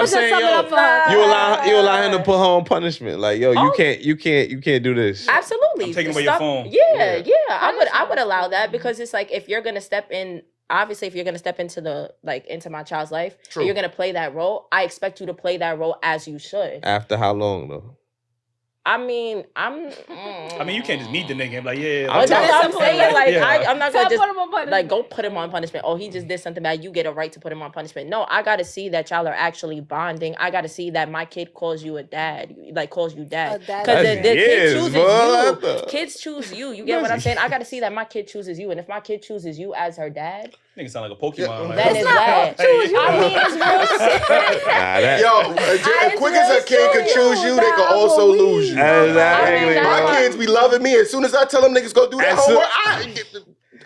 saying, you allow him to put her on punishment. Like, yo, you can't do this. Absolutely. I'm taking away your phone. Yeah. I would allow that because it's like if you're gonna step in. Obviously, if you're gonna step into into my child's life, and you're gonna play that role, I expect you to play that role as you should. After how long though? I mean, you can't just meet the nigga and be like, that's what I'm saying. Like, I'm not gonna just like go put him on punishment. Oh, he just did something bad. You get a right to put him on punishment. No, I gotta see that y'all are actually bonding. I gotta see that my kid calls you a dad, like calls you dad, because the kid chooses you. Kids choose you. You get what I'm saying? I gotta see that my kid chooses you, and if my kid chooses you as her dad. Nigga sound like a Pokemon. Then it's bad. I mean, it's real shit. As quick as a kid could choose you, they could also lose you. Exactly. My kids be loving me. As soon as I tell them niggas go do that homework,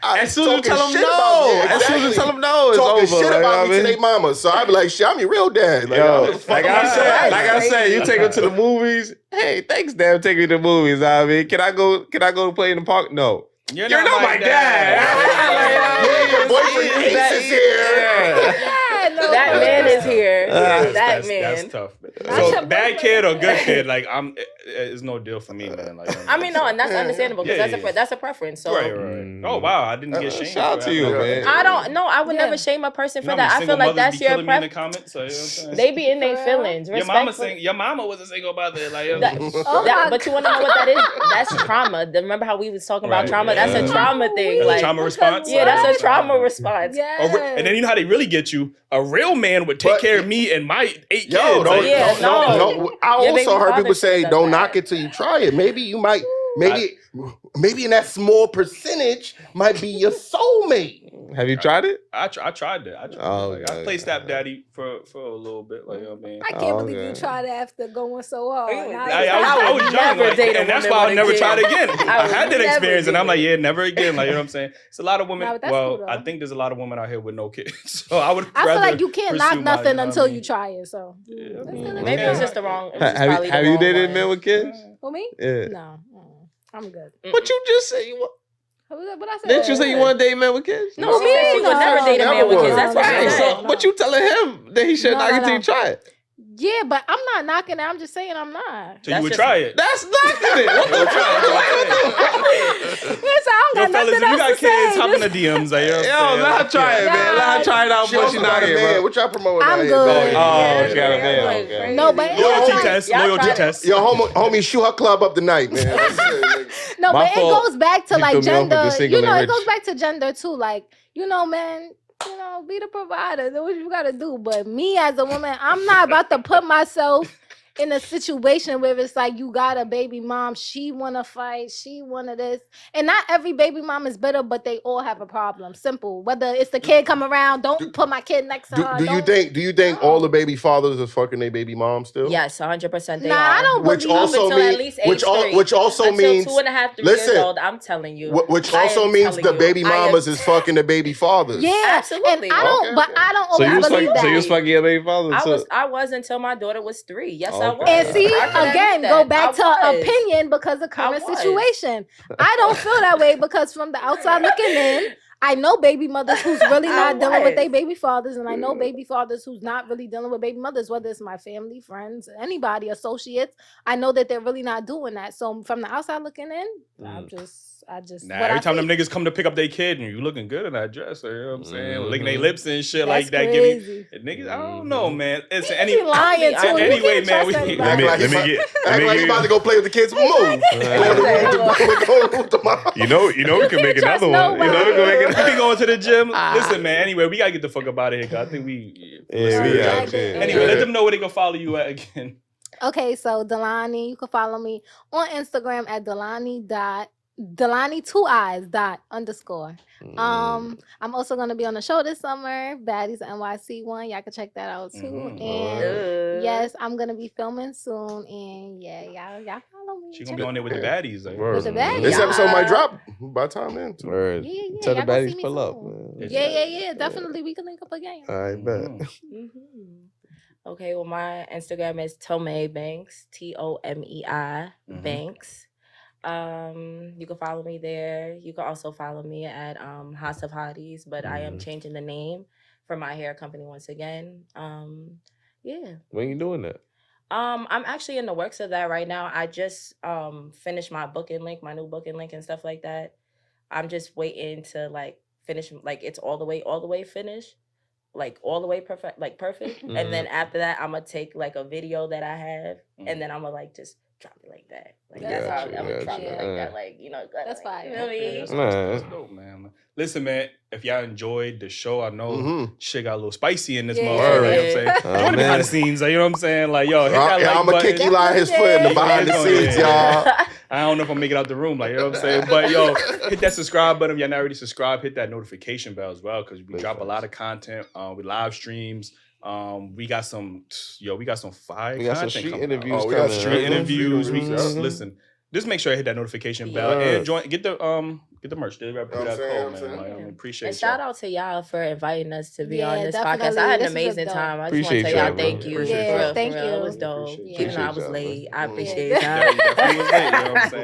as soon as you tell them no, as soon as you tell them no, it's over. Talking shit about me to their mama. So I be like, shit, I'm your real dad. Like I said, you take them to the movies. Hey, thanks, Dad, take me to the movies. I mean, can I go play in the park? No. You're not my dad. Yeah, your boyfriend Ace is here. That man is here. That man. That's tough. So bad kid or good kid, like it's no deal for me, man. Like I mean, no, and that's understandable because that's a preference. So right. Oh wow, I didn't get shamed. Shout out to you, man. I would never shame a person for that. I feel like that's your preference. They be in their feelings. Your mama was a single mother, like. But you want to know what that is? That's trauma. Remember how we was talking about trauma? That's a trauma thing. Like trauma response. Yeah, that's a trauma response. And then you know how they really get you. A real man would take care of me and my 8 kids. No. I also heard people say, "Don't knock it till you try it." Maybe you might. Maybe in that small percentage might be your soulmate. Have you tried it? I tried that. I played stepdaddy for a little bit. Like, you know what I mean? I can't believe you tried it after going so hard. I was young, and that's why I never tried again. I had that experience, and I'm like, never again. Like, you know what I'm saying? It's a lot of women. Cool, I think there's a lot of women out here with no kids. So I feel like you can't knock nothing until you try it. So maybe it's just the wrong. Have you dated men with kids? For me? Yeah. No, I'm good. But you just say you want. What I said? Didn't you say you want to date men with kids? No, she said she would never date a man with kids. That's what I said. But you telling him that he should knock it till you try it. Yeah, but I'm not knocking it. I'm just saying I'm not. So you would try it. That's knocking it. What the Yes, I don't got fellas, if nothing you got else to kids, say. hop in the DMs. Like, Yo, let her try it, man. Let her try it out before she not here, bro. What y'all promoting? I'm out good. Here, Oh, she got a man. Like, Okay. No, but Loyalty it's test. Y'all Loyalty try it. test. Yo, homie, shoot her club up tonight, man. No, My but fault. it goes back to He like threw me off with the gender. single You know, and it goes rich. back to gender too. Like, man, be the provider. Do what you gotta do. But me as a woman, I'm not about to put myself in a situation where it's like you got a baby mom, she wanna fight, she wanna this. And not every baby mom is bitter, but they all have a problem. Simple. Whether it's the kid come around, don't put my kid next to her. Do you think all the baby fathers are fucking their baby mom still? Yes, 100% they Nah, are. I don't Which believe also Up until mean- at least which age al- 3. which also Until means- 2.5, 3 listen, years old. I'm telling you. Which I also am means telling the you, baby I am mamas is fucking the baby fathers. Yeah, Absolutely. And I don't, Okay, but okay. I don't So you always was believe fucking, that. so you was fucking your baby father? I was until my daughter was 3. Yes, I Okay. was. And see, I can again, admit go that. back to I was. opinion because of current was. situation. I don't feel that way because from the outside looking in, I know baby mothers who's really not dealing with their baby fathers, and I know baby fathers who's not really dealing with baby mothers, whether it's my family, friends, anybody, associates. I know that they're really not doing that. So from the outside looking in, I just Nah, what every I time see. them niggas come to pick up their kid and you looking good in that dress, you know what I'm saying? Licking their Mhm. lips and shit That's like that. crazy. Niggas, I don't know, man. It's You any be lying I too. mean, You anyway, can't man. trust We, anybody. Act let me like you get. about to go play with the kids. Move. Go to the room tomorrow. You know, we can make trust another one. You know, we can make We another. be going to the gym. Listen, man. Anyway, we gotta get the fuck up out of here. Cause I think we. Yeah, we Yeah, out here. Anyway, let them know where they can follow you at again. Okay, so Delani, you can follow me on Instagram at Delani 2 eyes _. I'm also gonna be on the show this summer, Baddies NYC 1. Y'all can check that out too. Mhm. And yes, I'm gonna be filming soon. And yeah, y'all follow me. She gonna be on there with the baddies. Like, Word. With the baddies. This Yeah. episode might drop by the time then. Too. Word. Yeah, Tell the y'all gonna see baddies me pull up. soon. Man. Yeah. Definitely, we can link up again. I bet. Mhm. Okay, well, my Instagram is Tomei Banks, TOMEI Banks. You can follow me there. You can also follow me at House of Hotties, but I am changing the name for my hair company once again. Yeah. When you doing that? I'm actually in the works of that right now. I just finished my booking link, my new booking link and stuff like that. I'm just waiting to like finish, like it's all the way finished, like all the way perfect. And then after that, I'm gonna take like a video that I have, and then I'm gonna like just drop it like that. Like that's how I'm gonna drop it like that. Like That's fire. You know what I mean? That's dope, man. Listen, man, if y'all enjoyed the show, I know shit got a little spicy in this motherfucker. You know what I'm saying? Join the behind the scenes, you know what I'm saying? Like, yo, hit that like I'm gonna button. kick Eli his foot in the behind the scenes, y'all. I don't know if I'm making out the room, like, you know what I'm saying? But yo, hit that subscribe button if y'all not already subscribed. Hit that notification bell as well, because we drop a lot of content. We live streams. We got some fire. We got some content street coming out. interviews. We got Street interviews. Mhm. Listen, just make sure I hit that notification bell and get the merch. DailyRapUpCrew.com, man. Like, I appreciate And y'all. shout out to y'all for inviting us to be on this definitely. podcast. I had This an was amazing dope. time. I just want Appreciate to tell y'all y'all, thank bro. you. Appreciate For real, y'all. Thank for real. It you. was dope. Appreciate Even though I was y'all, late, I Yeah. appreciate Yeah, you y'all. definitely was late, you know what I'm saying?